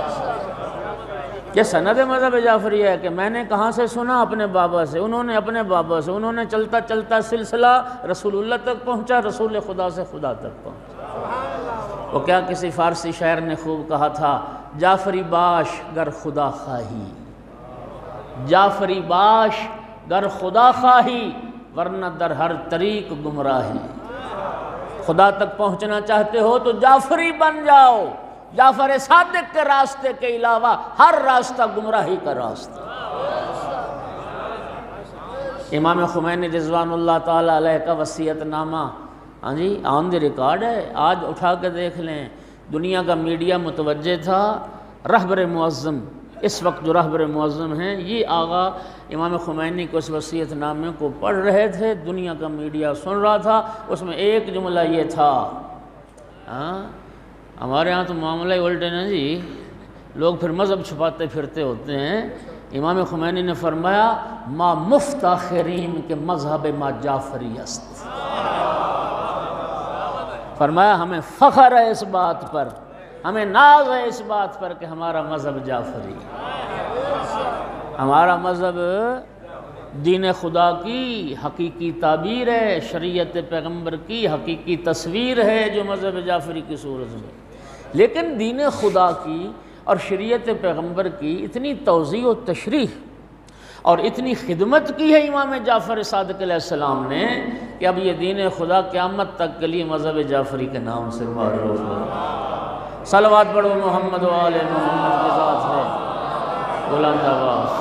یہ سند مذہب جعفری ہے کہ میں نے کہاں سے سنا؟ اپنے بابا سے، انہوں نے اپنے بابا سے، انہوں نے چلتا چلتا سلسلہ رسول اللہ تک پہنچا، رسول خدا سے خدا تک پہنچا۔ وہ کیا کسی فارسی شاعر نے خوب کہا تھا، جعفری باش گر خدا خواہی، جعفری باش گر خدا خواہی، ورنہ در ہر طریق گمراہی۔ خدا تک پہنچنا چاہتے ہو تو جعفری بن جاؤ، جعفر صادق کے راستے کے علاوہ ہر راستہ گمراہی کا راستہ۔ امام خمینی رضوان اللہ تعالیٰ علیہ کا وصیت نامہ ہاں جی آن دی ریکارڈ ہے، آج اٹھا کے دیکھ لیں، دنیا کا میڈیا متوجہ تھا، رہبر معظم اس وقت جو رہبر معظم ہیں یہ آغا امام خمینی کو اس وصیت نامے کو پڑھ رہے تھے، دنیا کا میڈیا سن رہا تھا، اس میں ایک جملہ یہ تھا، ہمارے ہاں تو معاملہ ہی الٹے نا جی، لوگ پھر مذہب چھپاتے پھرتے ہوتے ہیں۔ امام خمینی نے فرمایا ما مفتخرین کے مذہب ما جعفری است، فرمایا ہمیں فخر ہے اس بات پر، ہمیں ناز ہے اس بات پر کہ ہمارا مذہب جعفری ہے، ہمارا مذہب دین خدا کی حقیقی تعبیر ہے، شریعت پیغمبر کی حقیقی تصویر ہے جو مذہب جعفری کی صورت میں۔ لیکن دین خدا کی اور شریعت پیغمبر کی اتنی توضیح و تشریح اور اتنی خدمت کی ہے امام جعفر صادق علیہ السلام نے کہ اب یہ دین خدا قیامت تک کے لیے مذہب جعفری کے نام سے معروف ہے۔ صلوات پڑھو محمد و آل محمد کے ذات ہے بلند آواز۔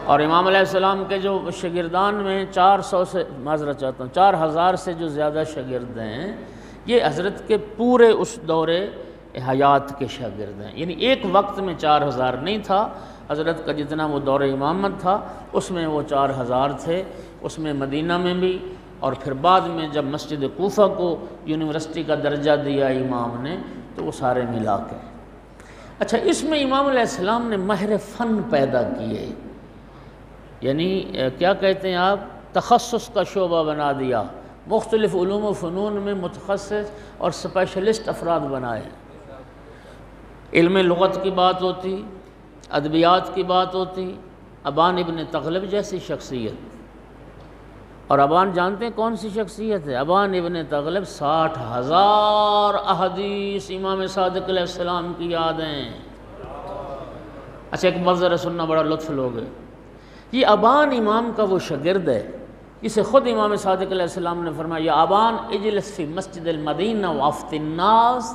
اور امام علیہ السلام کے جو شاگردان میں 400 سے معذرت چاہتا ہوں 4000 سے جو زیادہ شاگرد ہیں، یہ حضرت کے پورے اس دور حیات کے شاگرد ہیں، یعنی ایک وقت میں 4000 نہیں تھا، حضرت کا جتنا وہ دور امامت تھا اس میں وہ 4000 تھے، اس میں مدینہ میں بھی، اور پھر بعد میں جب مسجد کوفہ کو یونیورسٹی کا درجہ دیا امام نے تو وہ سارے ملا کے۔ اچھا، اس میں امام علیہ السلام نے ماہر فن پیدا کیے، یعنی کیا کہتے ہیں آپ، تخصص کا شعبہ بنا دیا، مختلف علوم و فنون میں متخصص اور اسپیشلسٹ افراد بنائے۔ علم لغت کی بات ہوتی، ادبیات کی بات ہوتی، ابان ابن تغلب جیسی شخصیت. اور ابان جانتے ہیں کون سی شخصیت ہے؟ ابان ابن تغلب 60,000 احادیث امام صادق علیہ السلام کی یاد ہیں. اچھا ایک منظر سننا بڑا لطف لوگے. یہ ابان امام کا وہ شاگرد ہے جسے خود امام صادق علیہ السلام نے فرمایا یا ابان اجلس فی مسجد المدینہ وافت الناس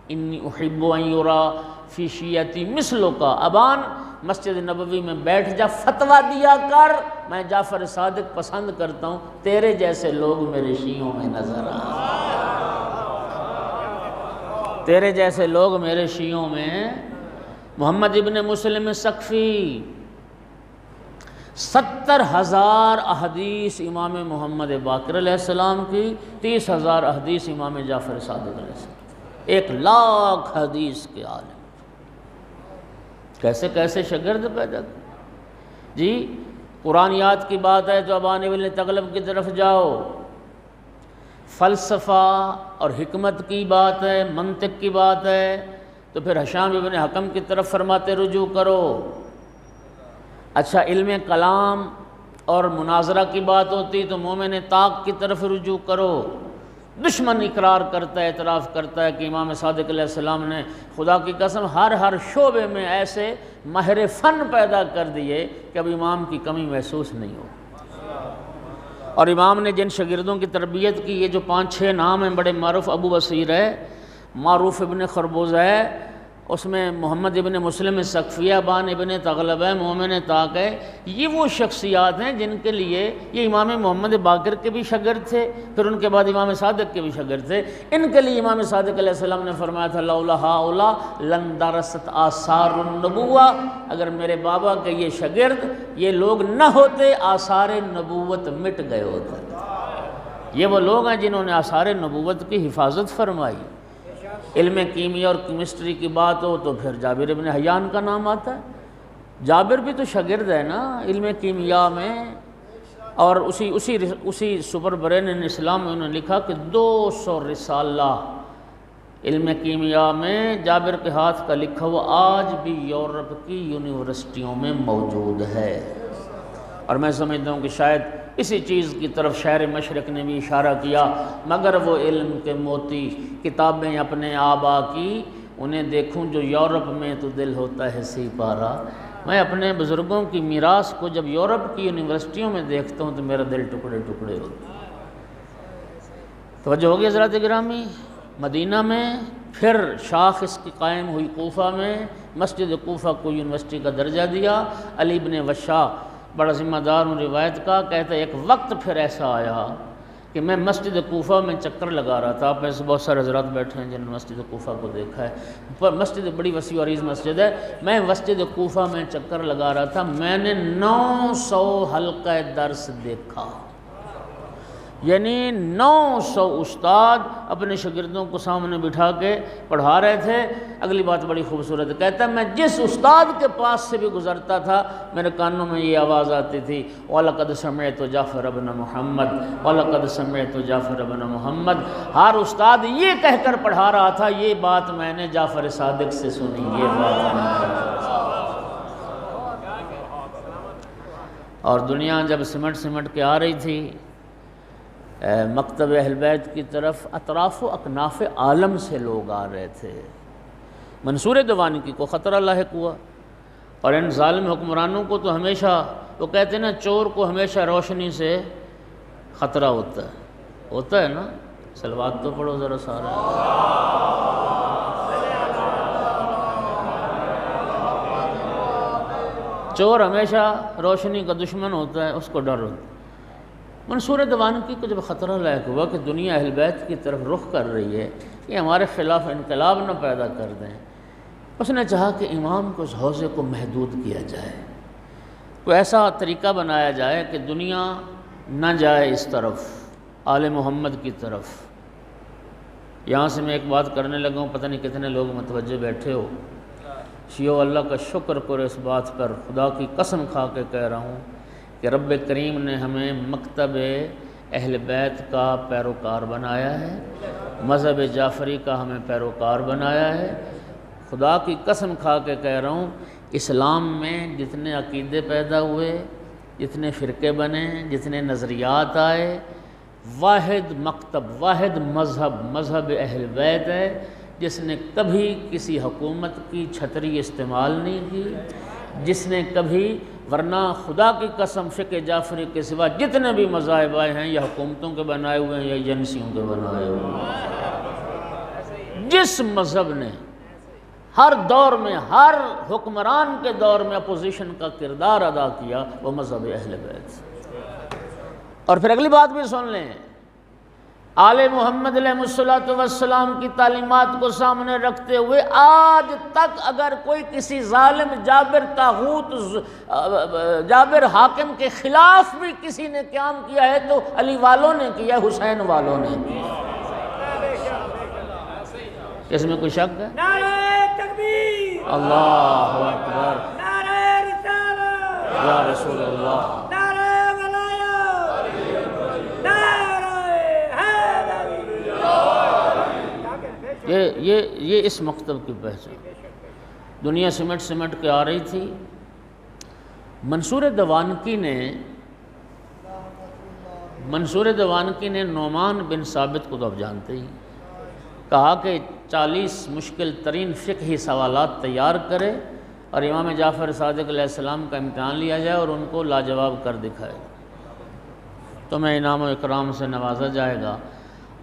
انی احب ان یرا فی شیعتی مثلک. ابان مسجد نبوی میں بیٹھ جا، فتویٰ دیا کر، میں جعفر صادق پسند کرتا ہوں، تیرے جیسے لوگ میرے شیعوں میں نظر آئیں، تیرے جیسے لوگ میرے شیعوں میں. محمد ابن مسلم سقفی 70,000 احادیث امام محمد باقر علیہ السلام کی، 30,000 احادیث امام جعفر صادق علیہ السلام، 1,00,000 حدیث کے عالم. کیسے کیسے شاگرد پیدا کر. جی قرآنیات کی بات ہے تو ابان ابن تغلب کی طرف جاؤ. فلسفہ اور حکمت کی بات ہے، منطق کی بات ہے تو پھر ہشام ابن حکم کی طرف فرماتے رجوع کرو. اچھا علم کلام اور مناظرہ کی بات ہوتی تو مومن طاق کی طرف رجوع کرو. دشمن اقرار کرتا ہے، اعتراف کرتا ہے کہ امام صادق علیہ السلام نے خدا کی قسم ہر شعبے میں ایسے ماہر فن پیدا کر دیے کہ اب امام کی کمی محسوس نہیں ہو. اور امام نے جن شاگردوں کی تربیت کی، یہ جو 5-6 نام ہیں بڑے معروف، ابو بصیر ہے، معروف ابن خربوز ہے، اس میں محمد ابن مسلم سقفی، ابان ابن تغلب ہے، مومن طاق ہے. یہ وہ شخصیات ہیں جن کے لیے یہ امام محمد باقر کے بھی شاگرد تھے، پھر ان کے بعد امام صادق کے بھی شاگرد تھے. ان کے لیے امام صادق علیہ السلام نے فرمایا تھا لولا ہؤلاء لندرست آثار النبوہ، اگر میرے بابا کے یہ شاگرد یہ لوگ نہ ہوتے آثار نبوت مٹ گئے ہوتے. یہ وہ لوگ ہیں جنہوں نے آثار نبوت کی حفاظت فرمائی. علم کیمیا اور کیمسٹری کی بات ہو تو پھر جابر ابن حیان کا نام آتا ہے. جابر بھی تو شاگرد ہے نا علم کیمیا میں. اور اسی سپر برین اسلام میں انہوں نے لکھا کہ 200 رسالہ علم کیمیا میں جابر کے ہاتھ کا لکھا وہ آج بھی یورپ کی یونیورسٹیوں میں موجود ہے. اور میں سمجھتا ہوں کہ شاید اسی چیز کی طرف شہر مشرق نے بھی اشارہ کیا. مگر وہ علم کے موتی کتابیں اپنے آبا کی انہیں دیکھوں جو یورپ میں تو دل ہوتا ہے سی پارا. میں اپنے بزرگوں کی میراث کو جب یورپ کی یونیورسٹیوں میں دیکھتا ہوں تو میرا دل ٹکڑے ٹکڑے ہوتا ہے. توجہ ہوگی حضرات گرامی. مدینہ میں پھر شاخ اس کی قائم ہوئی کوفہ میں، مسجد کوفہ کو یونیورسٹی کا درجہ دیا. علی بن وشا بڑا ذمہ دار ہوں روایت کا، کہتا ہے ایک وقت پھر ایسا آیا کہ میں مسجد کوفہ میں چکر لگا رہا تھا. آپ میں سے بہت سارے حضرات بیٹھے ہیں جنہوں نے مسجد کوفہ کو دیکھا ہے. مسجد بڑی وسیع و عریض مسجد ہے. میں مسجد کوفہ میں چکر لگا رہا تھا، میں نے 900 حلقہ درس دیکھا. یعنی 900 استاد اپنے شاگردوں کو سامنے بٹھا کے پڑھا رہے تھے. اگلی بات بڑی خوبصورت ہے، کہتا ہے میں جس استاد کے پاس سے بھی گزرتا تھا میرے کانوں میں یہ آواز آتی تھی وَلَقَدْ سَمِعْتُ جَعْفَرَ ابْنَ مُحَمَّدٍ وَلَقَدْ سَمِعْتُ جَعْفَرَ ابْنَ مُحَمَّدٍ. ہر استاد یہ کہہ کر پڑھا رہا تھا یہ بات میں نے جعفر صادق سے سنی، یہ بات میں نے. اور دنیا جب سمٹ کے آ رہی تھی مکتب اہل بیت کی طرف، اطراف و اکناف عالم سے لوگ آ رہے تھے. منصور دیوانی کو خطرہ لاحق ہوا. اور ان ظالم حکمرانوں کو تو ہمیشہ وہ کہتے ہیں نا چور کو ہمیشہ روشنی سے خطرہ ہوتا ہے نا. صلوات تو پڑھو ذرا سارا. چور ہمیشہ روشنی کا دشمن ہوتا ہے، اس کو ڈر ہوتا ہے. منصور دیوانی کو جب خطرہ لاحق ہوا کہ دنیا اہل بیت کی طرف رخ کر رہی ہے کہ ہمارے خلاف انقلاب نہ پیدا کر دیں، اس نے چاہا کہ امام کو اس حوزے کو محدود کیا جائے، کوئی ایسا طریقہ بنایا جائے کہ دنیا نہ جائے اس طرف آل محمد کی طرف. یہاں سے میں ایک بات کرنے لگا ہوں، پتہ نہیں کتنے لوگ متوجہ بیٹھے ہو. شیعو اللہ کا شکر کرو اس بات پر، خدا کی قسم کھا کے کہہ رہا ہوں کہ رب کریم نے ہمیں مکتب اہل بیت کا پیروکار بنایا ہے، مذہب جعفری کا ہمیں پیروکار بنایا ہے. خدا کی قسم کھا کے کہہ رہا ہوں اسلام میں جتنے عقیدے پیدا ہوئے، جتنے فرقے بنے، جتنے نظریات آئے، واحد مکتب، واحد مذہب اہل بیت ہے، جس نے کبھی کسی حکومت کی چھتری استعمال نہیں کی، جس نے کبھی، ورنہ خدا کی قسم فقہ جعفری کے سوا جتنے بھی مذاہب آئے ہیں یا حکومتوں کے بنائے ہوئے ہیں یا ایجنسیوں کے بنائے ہوئے ہیں، جس مذہب نے ہر دور میں، ہر حکمران کے دور میں اپوزیشن کا کردار ادا کیا، وہ مذہب اہل بیت۔ اور پھر اگلی بات بھی سن لیں، آل محمد علیہ السلام کی تعلیمات کو سامنے رکھتے ہوئے آج تک اگر کوئی کسی ظالم جابر طاغوت جابر حاکم کے خلاف بھی کسی نے قیام کیا ہے تو علی والوں نے کیا، حسین والوں نے کیا۔ اس میں کوئی شک ہے؟ نعرہ تکبیر، اللہ اکبر، نعرہ رسالت، یا رسول اللہ، نعرہ ولایت، نعرہ حیدری۔ یہ اس مکتب کی پہچان۔ دنیا سمٹ کے آ رہی تھی۔ منصور دوانکی نے نعمان بن ثابت کو تو آپ جانتے ہی، کہا کہ 40 مشکل ترین فقہی سوالات تیار کرے اور امام جعفر صادق علیہ السلام کا امتحان لیا جائے اور ان کو لاجواب کر دکھائے، تمہیں انعام و اکرام سے نوازا جائے گا۔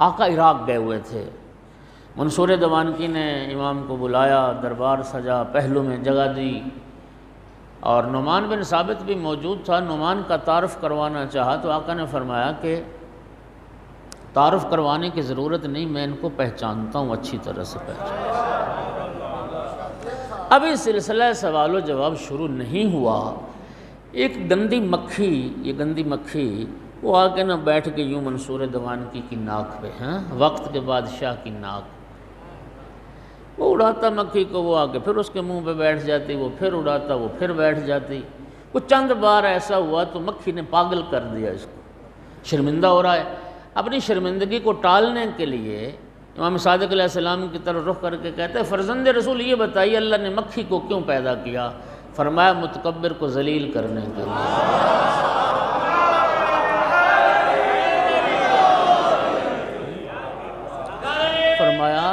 آقا عراق گئے ہوئے تھے، منصور دوانکی نے امام کو بلایا، دربار سجا، پہلو میں جگہ دی، اور نعمان بن ثابت بھی موجود تھا۔ نعمان کا تعارف کروانا چاہا تو آقا نے فرمایا کہ تعارف کروانے کی ضرورت نہیں، میں ان کو پہچانتا ہوں، اچھی طرح سے پہچانتا ہوں۔ ابھی سلسلہ سوال و جواب شروع نہیں ہوا، ایک گندی مکھی وہ آ کے نہ بیٹھ کے یوں منصور دوانکی کی ناک پہ، وقت کے بادشاہ کی ناک، وہ اڑاتا مکھی کو، وہ آ کے پھر اس کے منہ پہ بیٹھ جاتی، وہ پھر اڑاتا، وہ پھر بیٹھ جاتی۔ وہ چند بار ایسا ہوا تو مکھی نے پاگل کر دیا اس کو، شرمندہ ہو رہا ہے۔ اپنی شرمندگی کو ٹالنے کے لیے امام صادق علیہ السلام کی طرف رخ کر کے کہتے ہیں، فرزند رسول یہ بتائیے اللہ نے مکھی کو کیوں پیدا کیا؟ فرمایا متکبر کو ذلیل کرنے کے لیے۔ فرمایا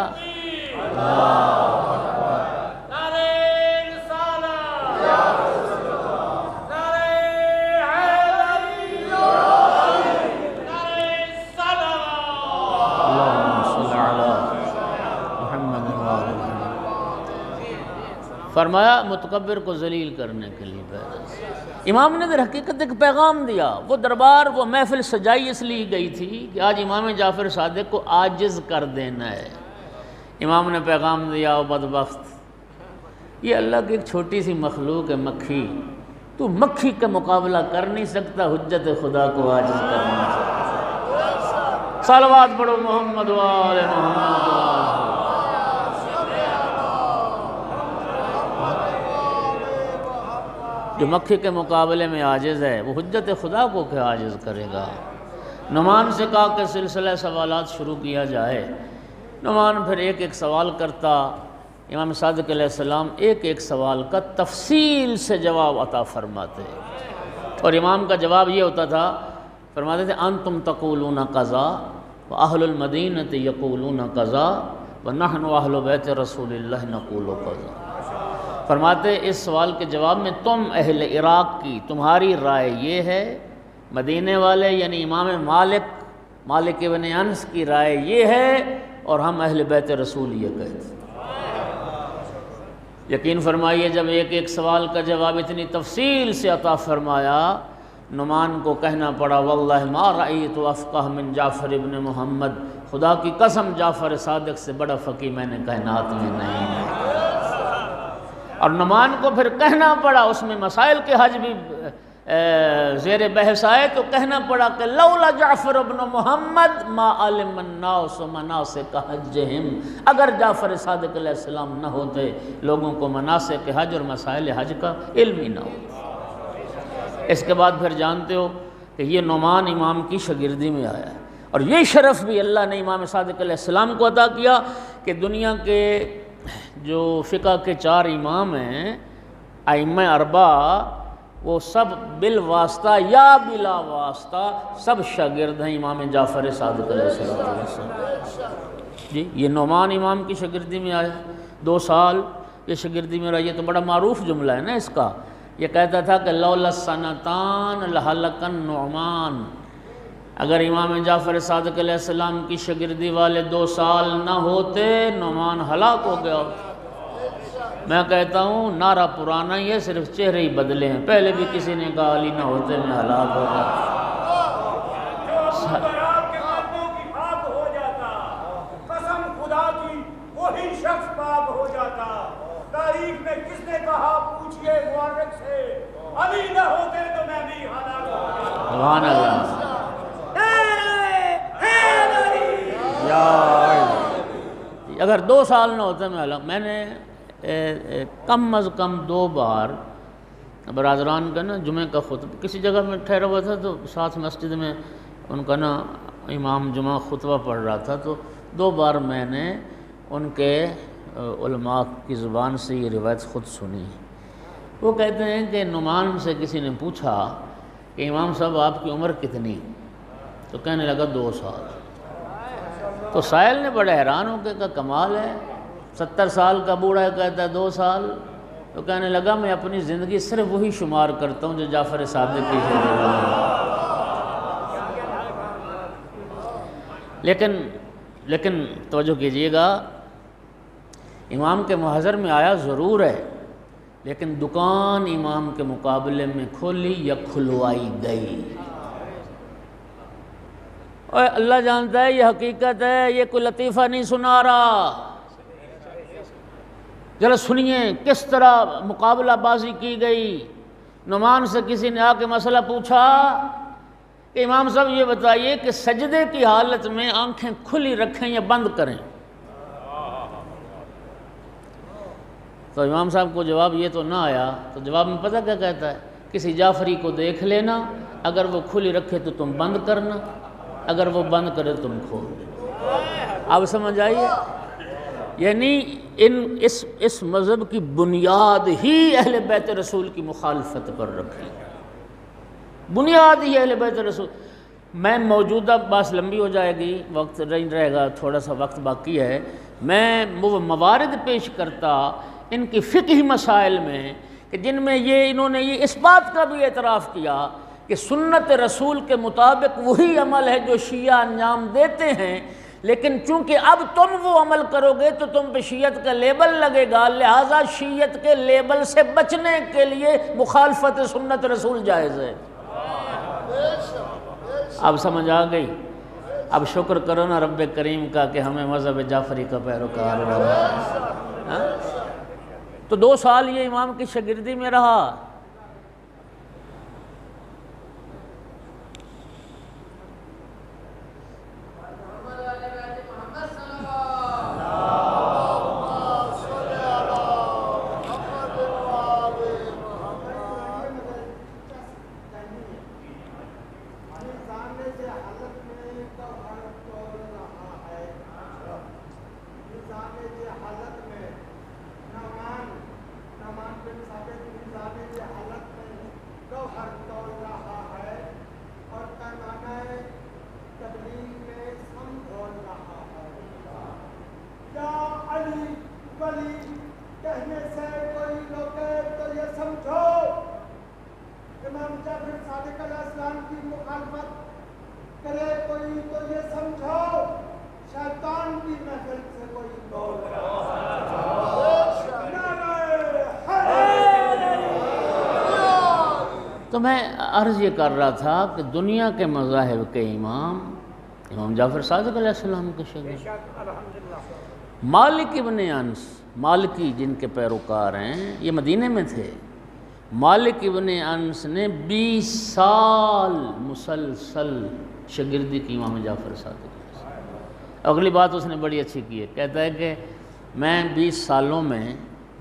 فرمایا متکبر کو ذلیل کرنے کے لیے پیدا۔ امام نے در حقیقت ایک پیغام دیا، وہ دربار، وہ محفل سجائی اس لیے گئی تھی کہ آج امام جعفر صادق کو عاجز کر دینا ہے۔ امام نے پیغام دیا، او بدبخت، یہ اللہ کی ایک چھوٹی سی مخلوق ہے مکھی، تو مکھی کا مقابلہ کر نہیں سکتا، حجت خدا کو عاجز کرنا چاہتا۔ صلوات پڑھو محمد و آل محمد۔ جو مکھی کے مقابلے میں عاجز ہے وہ حجت خدا کو کیا عاجز کرے گا؟ نعمان سے کہا کہ سلسلہ سوالات شروع کیا جائے۔ نعمان پھر ایک ایک سوال کرتا، امام صادق علیہ السلام ایک ایک سوال کا تفصیل سے جواب عطا فرماتے، اور امام کا جواب یہ ہوتا تھا، فرماتے تھے انتم تقولون قضا واہل المدینۃ یقولون قضا ونحن اہل بیت رسول اللہ نقول قضا۔ فرماتے اس سوال کے جواب میں تم اہل عراق کی، تمہاری رائے یہ ہے، مدینے والے یعنی امام مالک ابن انس کی رائے یہ ہے، اور ہم اہل بیت رسول یہ کہتے ہیں۔ یقین فرمائیے جب ایک ایک سوال کا جواب اتنی تفصیل سے عطا فرمایا، نعمان کو کہنا پڑا واللہ ما رأیت افقہ من جعفر ابن محمد، خدا کی قسم جعفر صادق سے بڑا فقیہ میں نے کائنات میں نہیں۔ اور نعمان کو پھر کہنا پڑا، اس میں مسائل کے حج بھی زیر بحث آئے، تو کہنا پڑا کہ لولا جعفر ابن محمد ما علم الناس مناسک حجہم، اگر جعفر صادق علیہ السلام نہ ہوتے لوگوں کو مناسک حج اور مسائل حج کا علم ہی نہ ہوتا۔ اس کے بعد پھر جانتے ہو کہ یہ نعمان امام کی شاگردی میں آیا ہے، اور یہ شرف بھی اللہ نے امام صادق علیہ السلام کو عطا کیا کہ دنیا کے جو فقہ کے 4 امام ہیں ائمہ اربع وہ سب بالواسطہ یا بلا واسطہ سب شاگرد ہیں امام جعفر صادق علیہ السلام۔ جی یہ نعمان امام کی شاگردی میں آیا، 2 سال یہ شاگردی میں رہا۔ یہ تو بڑا معروف جملہ ہے نا اس کا۔ یہ کہتا تھا کہ لولا السنتان لہلک النعمان، اگر امام جعفر صادق علیہ السلام کی شاگردی والے 2 سال نہ ہوتے نعمان ہلاک ہو گیا ہوتا۔ میں کہتا ہوں نعرہ پرانا ہی ہے، صرف چہرے ہی بدلے ہیں، پہلے بھی کسی نے کہا علی نہ ہوتے میں ہلاک ہو گیا۔ آپ کے قدموں کی پاک ہو جاتا، قسم خدا کی وہی شخص پاک ہو جاتا۔ تاریخ میں کس نے کہا پوچھئے مورخ سے، علی نہ ہوتے تو میں بھی ہلاک ہو جاتا۔ سبحان اللہ۔ اگر 2 سال نہ ہوتے میں ہلاک۔ میں نے کم از کم 2 بار برادران کا نا جمعہ کا خطبہ، کسی جگہ میں ٹھہرا ہوا تھا تو ساتھ مسجد میں ان کا نا امام جمعہ خطبہ پڑھ رہا تھا، تو 2 بار میں نے ان کے علماء کی زبان سے یہ روایت خود سنی۔ وہ کہتے ہیں کہ نعمان سے کسی نے پوچھا کہ امام صاحب آپ کی عمر کتنی؟ تو کہنے لگا 2 سال۔ تو سائل نے بڑے حیران ہو کے کہا کمال ہے، 70 سال کا بوڑھا کہتا ہے 2 سال۔ تو کہنے لگا میں اپنی زندگی صرف وہی شمار کرتا ہوں جو جعفر صادق کی شاگردی ہے۔ لیکن توجہ کیجئے گا، امام کے محضر میں آیا ضرور ہے، لیکن دکان امام کے مقابلے میں کھولی یا کھلوائی گئی۔ اور اللہ جانتا ہے یہ حقیقت ہے، یہ کوئی لطیفہ نہیں سنا رہا۔ ذرا سنیے کس طرح مقابلہ بازی کی گئی۔ نعمان سے کسی نے آ کے مسئلہ پوچھا کہ امام صاحب یہ بتائیے کہ سجدے کی حالت میں آنکھیں کھلی رکھیں یا بند کریں؟ تو امام صاحب کو جواب یہ تو نہ آیا، تو جواب میں پتہ کیا کہتا ہے، کسی جعفری کو دیکھ لینا، اگر وہ کھلی رکھے تو تم بند کرنا، اگر وہ بند کرے تم کھول دینا۔ اب سمجھ آئیے، یعنی اس مذہب کی بنیاد ہی اہل بیت رسول کی مخالفت پر رکھی، بنیاد ہی اہل بیت رسول۔ میں موجودہ بات لمبی ہو جائے گی، وقت نہیں رہے گا، تھوڑا سا وقت باقی ہے۔ میں وہ موارد پیش کرتا ان کی فقہی مسائل میں کہ جن میں انہوں نے یہ اس بات کا بھی اعتراف کیا کہ سنت رسول کے مطابق وہی عمل ہے جو شیعہ انجام دیتے ہیں، لیکن چونکہ اب تم وہ عمل کرو گے تو تم پہ شیعت کا لیبل لگے گا، لہٰذا شیعت کے لیبل سے بچنے کے لیے مخالفت سنت رسول جائز ہے۔ اب سمجھ آ گئی؟ اب شکر کرو نا رب کریم کا کہ ہمیں مذہب جعفری کا پیروکار بنا۔ تو 2 سال یہ امام کی شاگردی میں رہا۔ کہنے سے کوئی روکے تو یہ سمجھو امام جعفر صادق علیہ السلام کی مخالفت کرے کوئی تو یہ سمجھو شیطان کی محفل سے کوئی بول رہا ہے۔ تو میں عرض یہ کر رہا تھا کہ دنیا کے مذاہب کے امام جعفر صادق علیہ السلام کے شاگرد مالک ابن انس، مالکی جن کے پیروکار ہیں، یہ مدینے میں تھے۔ مالک ابن انس نے 20 سال مسلسل شاگردی کی امام جعفر صادق علیہ السلام۔ اگلی بات اس نے بڑی اچھی کی ہے، کہتا ہے کہ میں 20 سالوں میں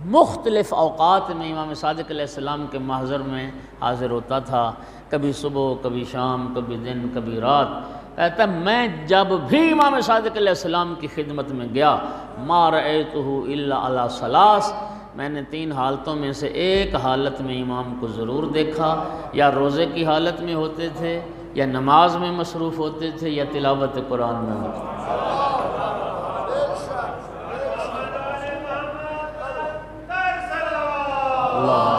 مختلف اوقات میں امام صادق علیہ السلام کے محضر میں حاضر ہوتا تھا، کبھی صبح، کبھی شام، کبھی دن، کبھی رات۔ کہتا ہے میں جب بھی امام صادق علیہ السلام کی خدمت میں گیا ما رأیتہ الا علی ثلاث، میں نے 3 حالتوں میں سے ایک حالت میں امام کو ضرور دیکھا، یا روزے کی حالت میں ہوتے تھے، یا نماز میں مصروف ہوتے تھے، یا تلاوت قرآن میں ہوتے تھے۔ اللہ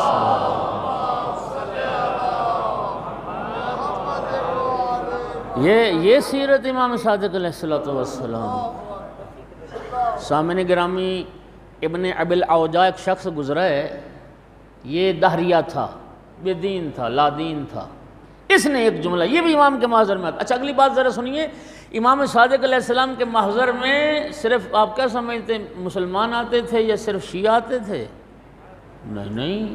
یہ سیرت امام صادق علیہ السلام۔ سامعین گرامی، ابن ابی الاوجاع ایک شخص گزرا ہے، یہ دہریہ تھا، بے دین تھا، لا دین تھا۔ اس نے ایک جملہ، یہ بھی امام کے محضر میں آتا۔ اچھا اگلی بات ذرا سنیے، امام صادق علیہ السلام کے محضر میں صرف آپ کیا سمجھتے ہیں مسلمان آتے تھے یا صرف شیعہ آتے تھے؟ نہیں،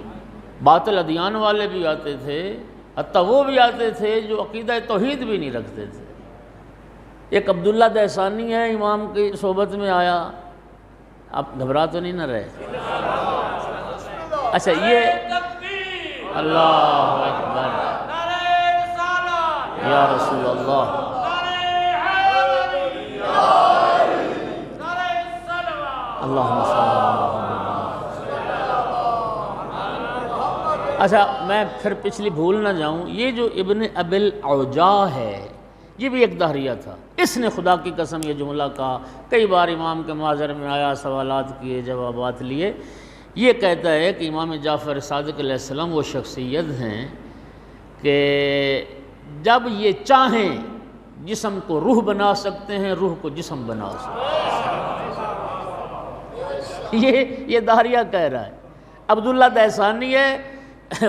باطل ادیان والے بھی آتے تھے، حتیٰ وہ بھی آتے تھے جو عقیدہ توحید بھی نہیں رکھتے تھے۔ ایک عبداللہ دہسانی ہے، امام کی صحبت میں آیا، آپ گھبرا تو نہیں نہ رہے؟ اچھا یہ اللہ اکبر یا رسول اللہ، اللہم صلی اللہ علیہ وسلم۔ اچھا میں پھر پچھلی بھول نہ جاؤں، یہ جو ابن ابی الاوجاع ہے یہ بھی ایک دہریہ تھا۔ اس نے خدا کی قسم یہ جملہ کہا، کئی بار امام کے محضر میں آیا، سوالات کیے، جوابات لیے۔ یہ کہتا ہے کہ امام جعفر صادق علیہ السلام وہ شخصیت ہیں کہ جب یہ چاہیں جسم کو روح بنا سکتے ہیں، روح کو جسم بنا سکتے ہیں۔ یہ دہریہ کہہ رہا ہے۔ عبداللہ دہسانی ہے،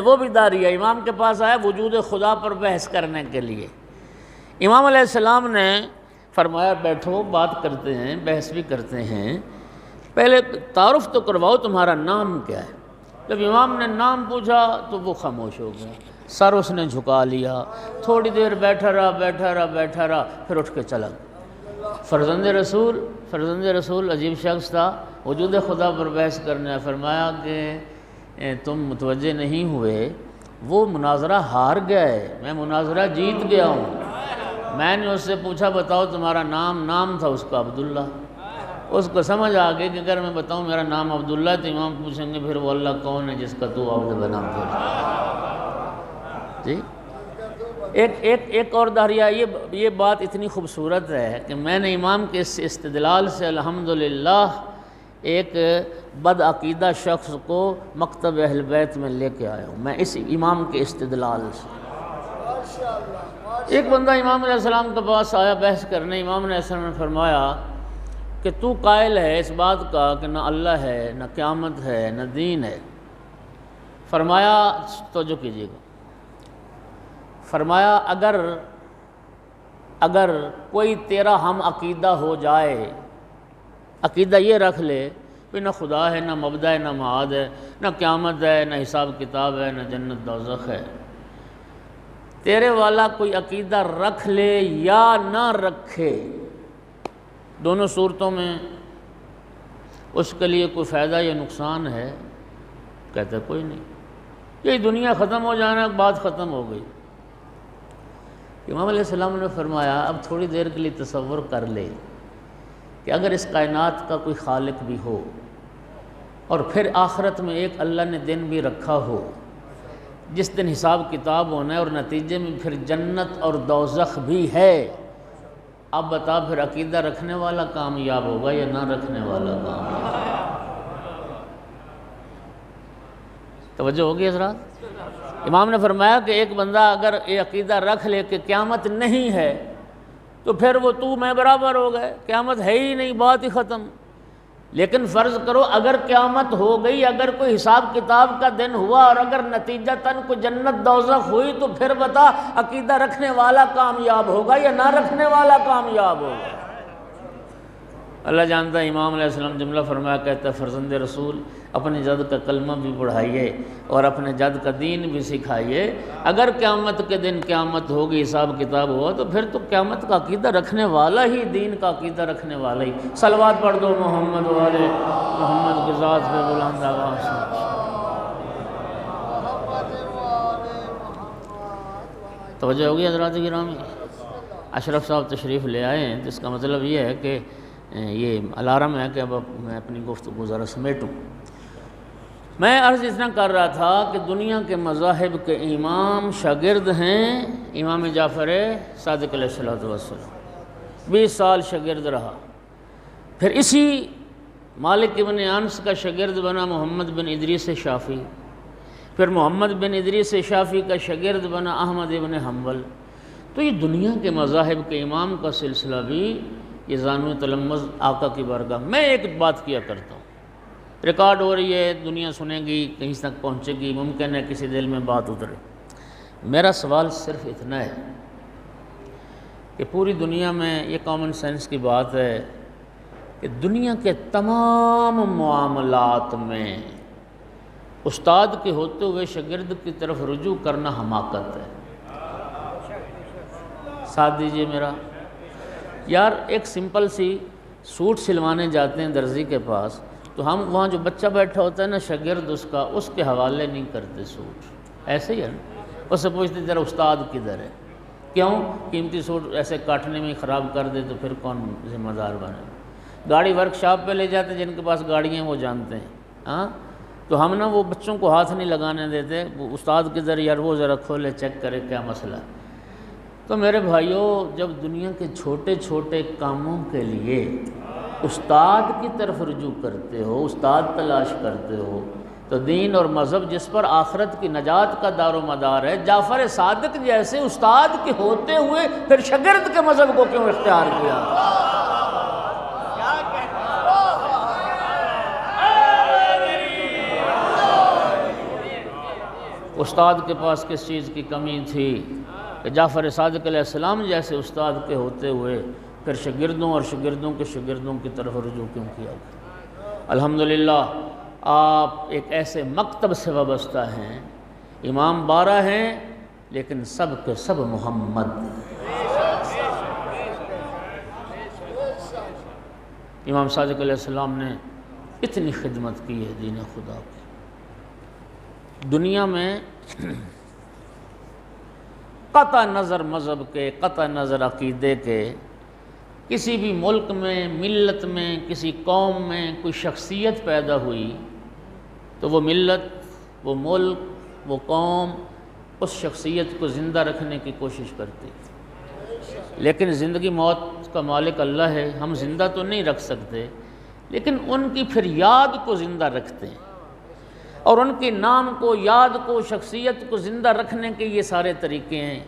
وہ بھی دہریہ، امام کے پاس آیا وجود خدا پر بحث کرنے کے لیے۔ امام علیہ السلام نے فرمایا بیٹھو، بات کرتے ہیں، بحث بھی کرتے ہیں، پہلے تعارف تو کرواؤ، تمہارا نام کیا ہے؟ جب امام نے نام پوچھا تو وہ خاموش ہو گیا، سر اس نے جھکا لیا، تھوڑی دیر بیٹھا رہا، پھر اٹھ کے چلا گیا۔ فرزند رسول عجیب شخص تھا، وجود خدا پر بحث کرنے۔ فرمایا کہ تم متوجہ نہیں ہوئے، وہ مناظرہ ہار گیا ہے، میں مناظرہ جیت گیا ہوں۔ میں نے اس سے پوچھا بتاؤ تمہارا نام تھا اس کا عبداللہ۔ اس کو سمجھ آ گئی کہ اگر میں بتاؤں میرا نام عبداللہ تو امام پوچھیں گے پھر وہ اللہ کون ہے جس کا تو عبد بنا جی۔ ایک اور دہریہ، یہ بات اتنی خوبصورت ہے کہ میں نے امام کے اس استدلال سے الحمدللہ ایک بد عقیدہ شخص کو مکتب اہل بیت میں لے کے آیا ہوں، میں اس امام کے استدلال سے۔ ایک بندہ امام علیہ السلام کے پاس آیا بحث کرنے، امام علیہ السلام نے فرمایا کہ تو قائل ہے اس بات کا کہ نہ اللہ ہے، نہ قیامت ہے، نہ دین ہے۔ فرمایا توجہ کیجیے گا، فرمایا اگر کوئی تیرا ہم عقیدہ ہو جائے، عقیدہ یہ رکھ لے کہ نہ خدا ہے، نہ مبدا ہے، نہ معاد ہے، نہ قیامت ہے، نہ حساب کتاب ہے، نہ جنت دوزخ ہے، تیرے والا کوئی عقیدہ رکھ لے یا نہ رکھے، دونوں صورتوں میں اس کے لیے کوئی فائدہ یا نقصان ہے؟ کہتا ہے کوئی نہیں، یہ دنیا ختم ہو جانا، بات ختم ہو گئی۔ امام علیہ السلام نے فرمایا اب تھوڑی دیر کے لیے تصور کر لے کہ اگر اس کائنات کا کوئی خالق بھی ہو اور پھر آخرت میں ایک اللہ نے دن بھی رکھا ہو جس دن حساب کتاب ہونا ہے اور نتیجے میں پھر جنت اور دوزخ بھی ہے، اب بتا پھر عقیدہ رکھنے والا کامیاب ہوگا یا نہ رکھنے والا کامیاب؟ توجہ ہوگی حضرات؟ امام نے فرمایا کہ ایک بندہ اگر یہ عقیدہ رکھ لے کہ قیامت نہیں ہے تو پھر وہ تو میں برابر ہو گئے، قیامت ہے ہی نہیں، بات ہی ختم۔ لیکن فرض کرو اگر قیامت ہو گئی، اگر کوئی حساب کتاب کا دن ہوا اور اگر نتیجتاً کوئی جنت دوزخ ہوئی تو پھر بتا عقیدہ رکھنے والا کامیاب ہوگا یا نہ رکھنے والا کامیاب ہوگا؟ اللہ جانتا ہے۔ امام علیہ السلام جملہ فرمایا کہتا ہے فرزند رسول اپنے جد کا کلمہ بھی پڑھائیے اور اپنے جد کا دین بھی سکھائیے، اگر قیامت کے دن قیامت ہوگی، حساب کتاب ہوا تو پھر تو قیامت کا عقیدہ رکھنے والا ہی، دین کا عقیدہ رکھنے والا ہی۔ صلوات پڑھ دو محمد والے محمد کی ذات پہ بلند آواز سے۔ توجہ ہوگی حضرات گرامی؟ اشرف صاحب تشریف لے آئے ہیں، جس کا مطلب یہ ہے کہ یہ الارم ہے کہ اب میں اپنی گفتگو ذرا سمیٹوں۔ میں عرض اتنا کر رہا تھا کہ دنیا کے مذاہب کے امام شاگرد ہیں امام جعفر صادق علیہ السلام، 20 سال شاگرد رہا، پھر اسی مالک ابن انس کا شاگرد بنا محمد بن ادریس شافعی، پھر محمد بن ادریس شافعی کا شاگرد بنا احمد ابن حنبل۔ تو یہ دنیا کے مذاہب کے امام کا سلسلہ بھی یہ زانو تلمذ آقا کی بارگاہ۔ میں ایک بات کیا کرتا ہوں، ریکارڈ ہو رہی ہے، دنیا سنے گی، کہیں تک پہنچے گی، ممکن ہے کسی دل میں بات اترے۔ میرا سوال صرف اتنا ہے کہ پوری دنیا میں یہ کامن سینس کی بات ہے کہ دنیا کے تمام معاملات میں استاد کے ہوتے ہوئے شاگرد کی طرف رجوع کرنا حماقت ہے۔ ساتھ دیجئے میرا یار، ایک سمپل سی سوٹ سلوانے جاتے ہیں درزی کے پاس، تو ہم وہاں جو بچہ بیٹھا ہوتا ہے نا شاگرد اس کے حوالے نہیں کرتے سوٹ، ایسے ہی ہے نا، اس سے پوچھتے تیرا استاد کدھر ہے؟ کیوں؟ قیمتی سوٹ ایسے کاٹنے میں خراب کر دے تو پھر کون ذمہ دار بنے؟ گاڑی ورک شاپ پہ لے جاتے ہیں، جن کے پاس گاڑیاں وہ جانتے ہیں، ہاں، تو ہم نا وہ بچوں کو ہاتھ نہیں لگانے دیتے، وہ استاد کدھر یار، وہ ذرا کھولے چیک کرے کیا مسئلہ ہے۔ تو میرے بھائیوں، جب دنیا کے چھوٹے چھوٹے کاموں کے لیے استاد کی طرف رجوع کرتے ہو، استاد تلاش کرتے ہو، تو دین اور مذہب جس پر آخرت کی نجات کا دار و مدار ہے، جعفر صادق جیسے استاد کے ہوتے ہوئے پھر شاگرد کے مذہب کو کیوں اختیار کیا؟ استاد کے پاس کس چیز کی کمی تھی کہ جعفر صادق علیہ السلام جیسے استاد کے ہوتے ہوئے پھر شاگردوں اور شاگردوں کے شاگردوں کی طرف رجوع کیوں کیا؟ الحمدللہ آپ ایک ایسے مکتب سے وابستہ ہیں، امام 12 ہیں لیکن سب کے سب محمد۔ امام صادق علیہ السلام نے اتنی خدمت کی ہے دین خدا کی۔ دنیا میں قطع نظر مذہب کے، قطع نظر عقیدے کے، کسی بھی ملک میں، ملت میں، کسی قوم میں کوئی شخصیت پیدا ہوئی تو وہ ملت، وہ ملک، وہ قوم اس شخصیت کو زندہ رکھنے کی کوشش کرتی، لیکن زندگی موت کا مالک اللہ ہے، ہم زندہ تو نہیں رکھ سکتے، لیکن ان کی پھر یاد کو زندہ رکھتے ہیں، اور ان کے نام کو، یاد کو، شخصیت کو زندہ رکھنے کے یہ سارے طریقے ہیں۔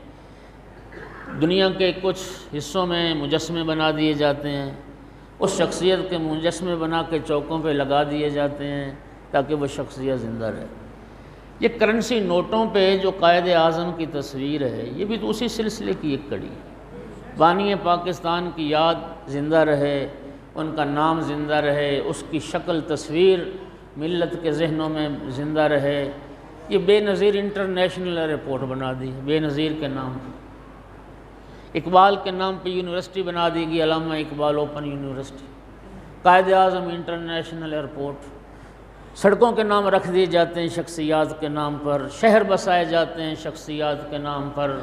دنیا کے کچھ حصوں میں مجسمے بنا دیے جاتے ہیں، اس شخصیت کے مجسمے بنا کے چوکوں پہ لگا دیے جاتے ہیں تاکہ وہ شخصیت زندہ رہے۔ یہ کرنسی نوٹوں پہ جو قائد اعظم کی تصویر ہے، یہ بھی تو اسی سلسلے کی ایک کڑی ہے۔ بانی پاکستان کی یاد زندہ رہے، ان کا نام زندہ رہے، اس کی شکل تصویر ملت کے ذہنوں میں زندہ رہے۔ یہ بے نظیر انٹرنیشنل ایئرپورٹ بنا دی، بے نظیر کے نام پہ، اقبال کے نام پہ یونیورسٹی بنا دی گئی، علامہ Iqbal open university, Quaid Azam international airport, سڑکوں کے نام رکھ دیے جاتے ہیں شخصیات کے نام پر، شہر بسائے جاتے ہیں شخصیات کے نام پر۔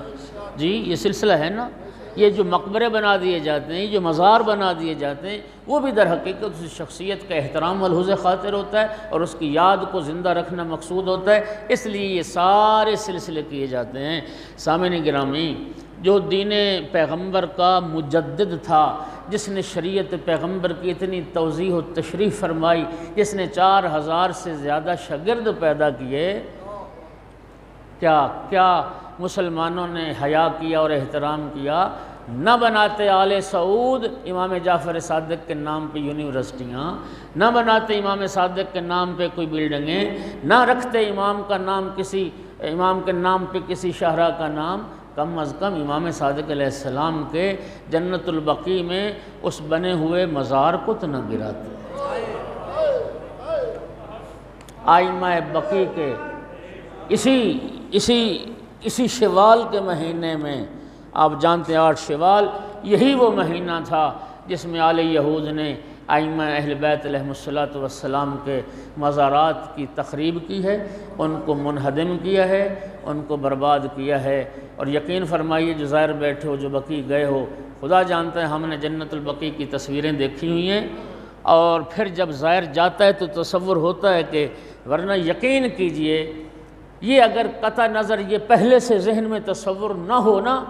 جی یہ سلسلہ ہے نا، یہ جو مقبرے بنا دیے جاتے ہیں، یہ جو مزار بنا دیے جاتے ہیں، وہ بھی در حقیقت اس شخصیت کا احترام ملحوظ خاطر ہوتا ہے اور اس کی یاد کو زندہ رکھنا مقصود ہوتا ہے، اس لیے یہ سارے سلسلے کیے جاتے ہیں۔ سامعین گرامی، جو دین پیغمبر کا مجدد تھا، جس نے شریعت پیغمبر کی اتنی توضیح و تشریح فرمائی، جس نے 4000 سے زیادہ شاگرد پیدا کیے، کیا مسلمانوں نے حیا کیا اور احترام کیا؟ نہ بناتے آل سعود امام جعفر صادق کے نام پہ یونیورسٹیاں، نہ بناتے امام صادق کے نام پہ کوئی بلڈنگیں، نہ رکھتے امام کے نام پہ کسی شاہراہ کا نام، کم از کم امام صادق علیہ السلام کے جنت البقیع میں اس بنے ہوئے مزار کو تو نہ گراتے۔ آئمہ بقیع کے اسی شوال کے مہینے میں، آپ جانتے ہیں 8 شوال، یہی وہ مہینہ تھا جس میں آل یہود نے ائمہ اہل بیت علیہم السلام کے مزارات کی تخریب کی ہے، ان کو منہدم کیا ہے، ان کو برباد کیا ہے۔ اور یقین فرمائیے جو زائر بیٹھے ہو، جو بقیع گئے ہو، خدا جانتا ہے ہم نے جنت البقیع کی تصویریں دیکھی ہوئی ہیں، اور پھر جب زائر جاتا ہے تو تصور ہوتا ہے کہ ورنہ یقین کیجئے یہ اگر قطع نظر یہ پہلے سے ذہن میں تصور نہ ہو نا،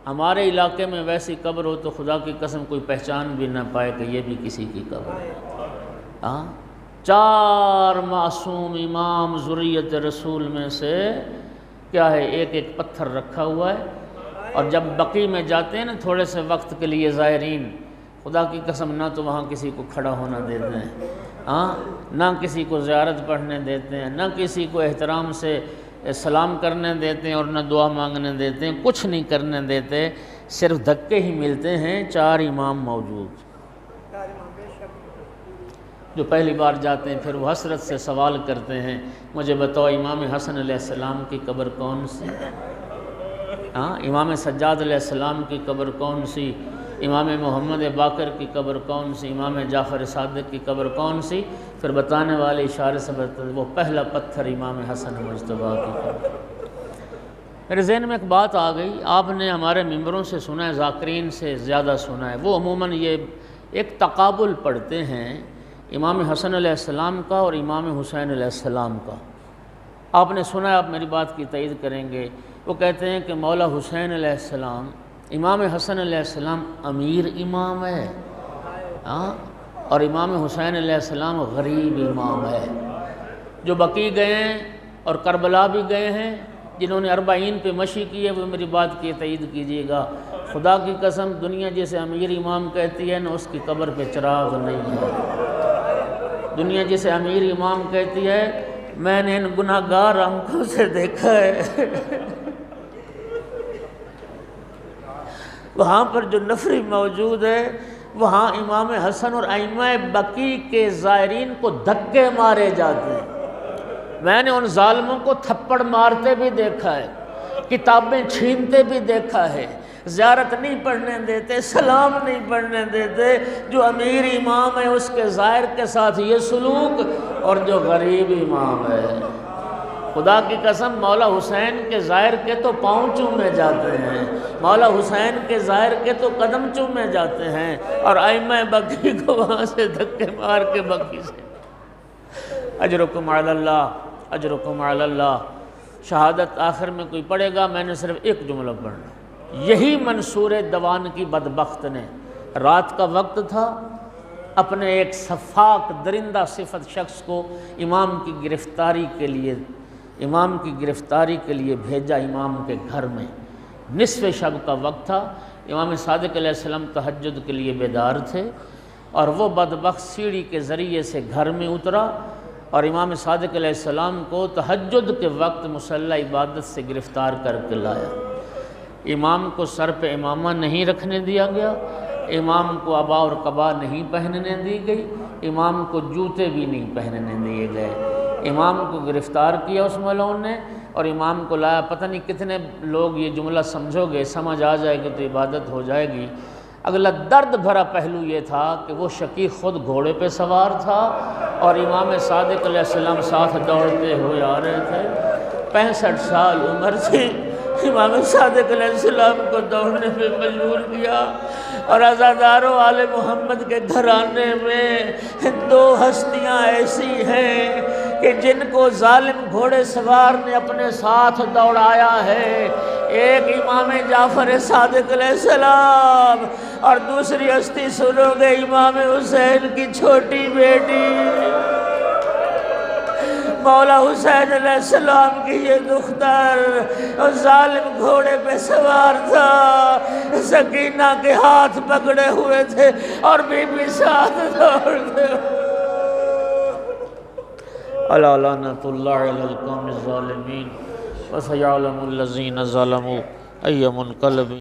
ہمارے علاقے میں ویسی قبر ہو تو خدا کی قسم کوئی پہچان بھی نہ پائے کہ یہ بھی کسی کی قبر ہے۔ ہاں 4 معصوم امام ذریت رسول میں سے کیا ہے، ایک ایک پتھر رکھا ہوا ہے، اور جب بقی میں جاتے ہیں نا تھوڑے سے وقت کے لیے زائرین، خدا کی قسم نہ تو وہاں کسی کو کھڑا ہونا دیتے ہیں، ہاں نہ کسی کو زیارت پڑھنے دیتے ہیں، نہ کسی کو احترام سے سلام کرنے دیتے ہیں، اور نہ دعا مانگنے دیتے ہیں، کچھ نہیں کرنے دیتے، صرف دھکے ہی ملتے ہیں۔ 4 امام موجود جو پہلی بار جاتے ہیں، پھر وہ حسرت سے سوال کرتے ہیں، مجھے بتاؤ امام حسن علیہ السلام کی قبر کون سی؟ ہاں امام سجاد علیہ السلام کی قبر کون سی؟ امام محمد باقر کی قبر کون سی؟ امام جعفر صادق کی قبر کون سی؟ پھر بتانے والے اشارے سے بتاتے وہ پہلا پتھر امام حسن مجتبیٰ کی قبر۔ میرے ذہن میں ایک بات آ گئی، آپ نے ہمارے ممبروں سے سنا ہے، ذاکرین سے زیادہ سنا ہے، وہ عموماً یہ ایک تقابل پڑھتے ہیں امام حسن علیہ السلام کا اور امام حسین علیہ السلام کا۔ آپ نے سنا ہے، آپ میری بات کی تائید کریں گے، وہ کہتے ہیں کہ مولا حسین علیہ السلام، امام حسن علیہ السلام امیر امام ہے، اور امام حسین علیہ السلام غریب امام ہے۔ جو بقی گئے ہیں اور کربلا بھی گئے ہیں، جنہوں نے 40 پہ مشی کی ہے، وہ میری بات کی تائید کیجیے گا، خدا کی قسم دنیا جسے امیر امام کہتی ہے نا، اس کی قبر پہ چراغ نہیں ہے۔ دنیا جسے امیر امام کہتی ہے، میں نے ان گناہگار آنکھوں سے دیکھا ہے وہاں پر جو نفری موجود ہے، وہاں امام حسن اور ائمہ بقی کے زائرین کو دھکے مارے جاتے ہیں۔ میں نے ان ظالموں کو تھپڑ مارتے بھی دیکھا ہے، کتابیں چھینتے بھی دیکھا ہے، زیارت نہیں پڑھنے دیتے، سلام نہیں پڑھنے دیتے۔ جو امیر امام ہے اس کے زائر کے ساتھ یہ سلوک، اور جو غریب امام ہے، خدا کی قسم مولا حسین کے زائر کے تو پاؤں چومے جاتے ہیں، مولا حسین کے زائر کے تو قدم چومے جاتے ہیں، اور ائمہ بقی کو وہاں سے دھکے مار کے بقی سے۔ اجرکم علی اللہ، اجرکم علی اللہ۔ شہادت آخر میں کوئی پڑھے گا، میں نے صرف ایک جملہ پڑھنا۔ یہی منصور دوان کی بدبخت نے، رات کا وقت تھا، اپنے ایک صفاق درندہ صفت شخص کو امام کی گرفتاری کے لیے بھیجا امام کے گھر میں۔ نصف شب کا وقت تھا، امام صادق علیہ السلام تہجد کے لیے بیدار تھے، اور وہ بدبخت سیڑھی کے ذریعے سے گھر میں اترا، اور امام صادق علیہ السلام کو تہجد کے وقت مصلی عبادت سے گرفتار کر کے لایا۔ امام کو سر پہ امامہ نہیں رکھنے دیا گیا، امام کو عبا اور قبا نہیں پہننے دی گئی، امام کو جوتے بھی نہیں پہننے دیے گئے۔ امام کو گرفتار کیا اس ملعون نے، اور امام کو لایا۔ پتہ نہیں کتنے لوگ یہ جملہ سمجھو گے، سمجھ آ جائے گی تو عبادت ہو جائے گی۔ اگلا درد بھرا پہلو یہ تھا کہ وہ شقیق خود گھوڑے پہ سوار تھا، اور امام صادق علیہ السلام ساتھ دوڑتے ہوئے آ رہے تھے۔ 65 سال عمر تھی، امام صادق علیہ السلام کو دوڑنے پہ مجبور کیا۔ اور عزاداروں آل محمد کے گھرانے میں 2 ہستیاں ایسی ہیں کہ جن کو ظالم گھوڑے سوار نے اپنے ساتھ دوڑایا ہے، ایک امام جعفر صادق علیہ السلام، اور دوسری ہستی سنو گے امام حسین کی چھوٹی بیٹی مولا حسین علیہ السلام کی یہ دختر، ظالم گھوڑے پہ سوار تھا، سکینہ کے ہاتھ پکڑے ہوئے تھے، اور بی بی ساتھ دوڑتے ہوئے۔ الا لعنۃ اللہ علی القوم الظالمین وسیعلم الذین ظلموا ای منقلب۔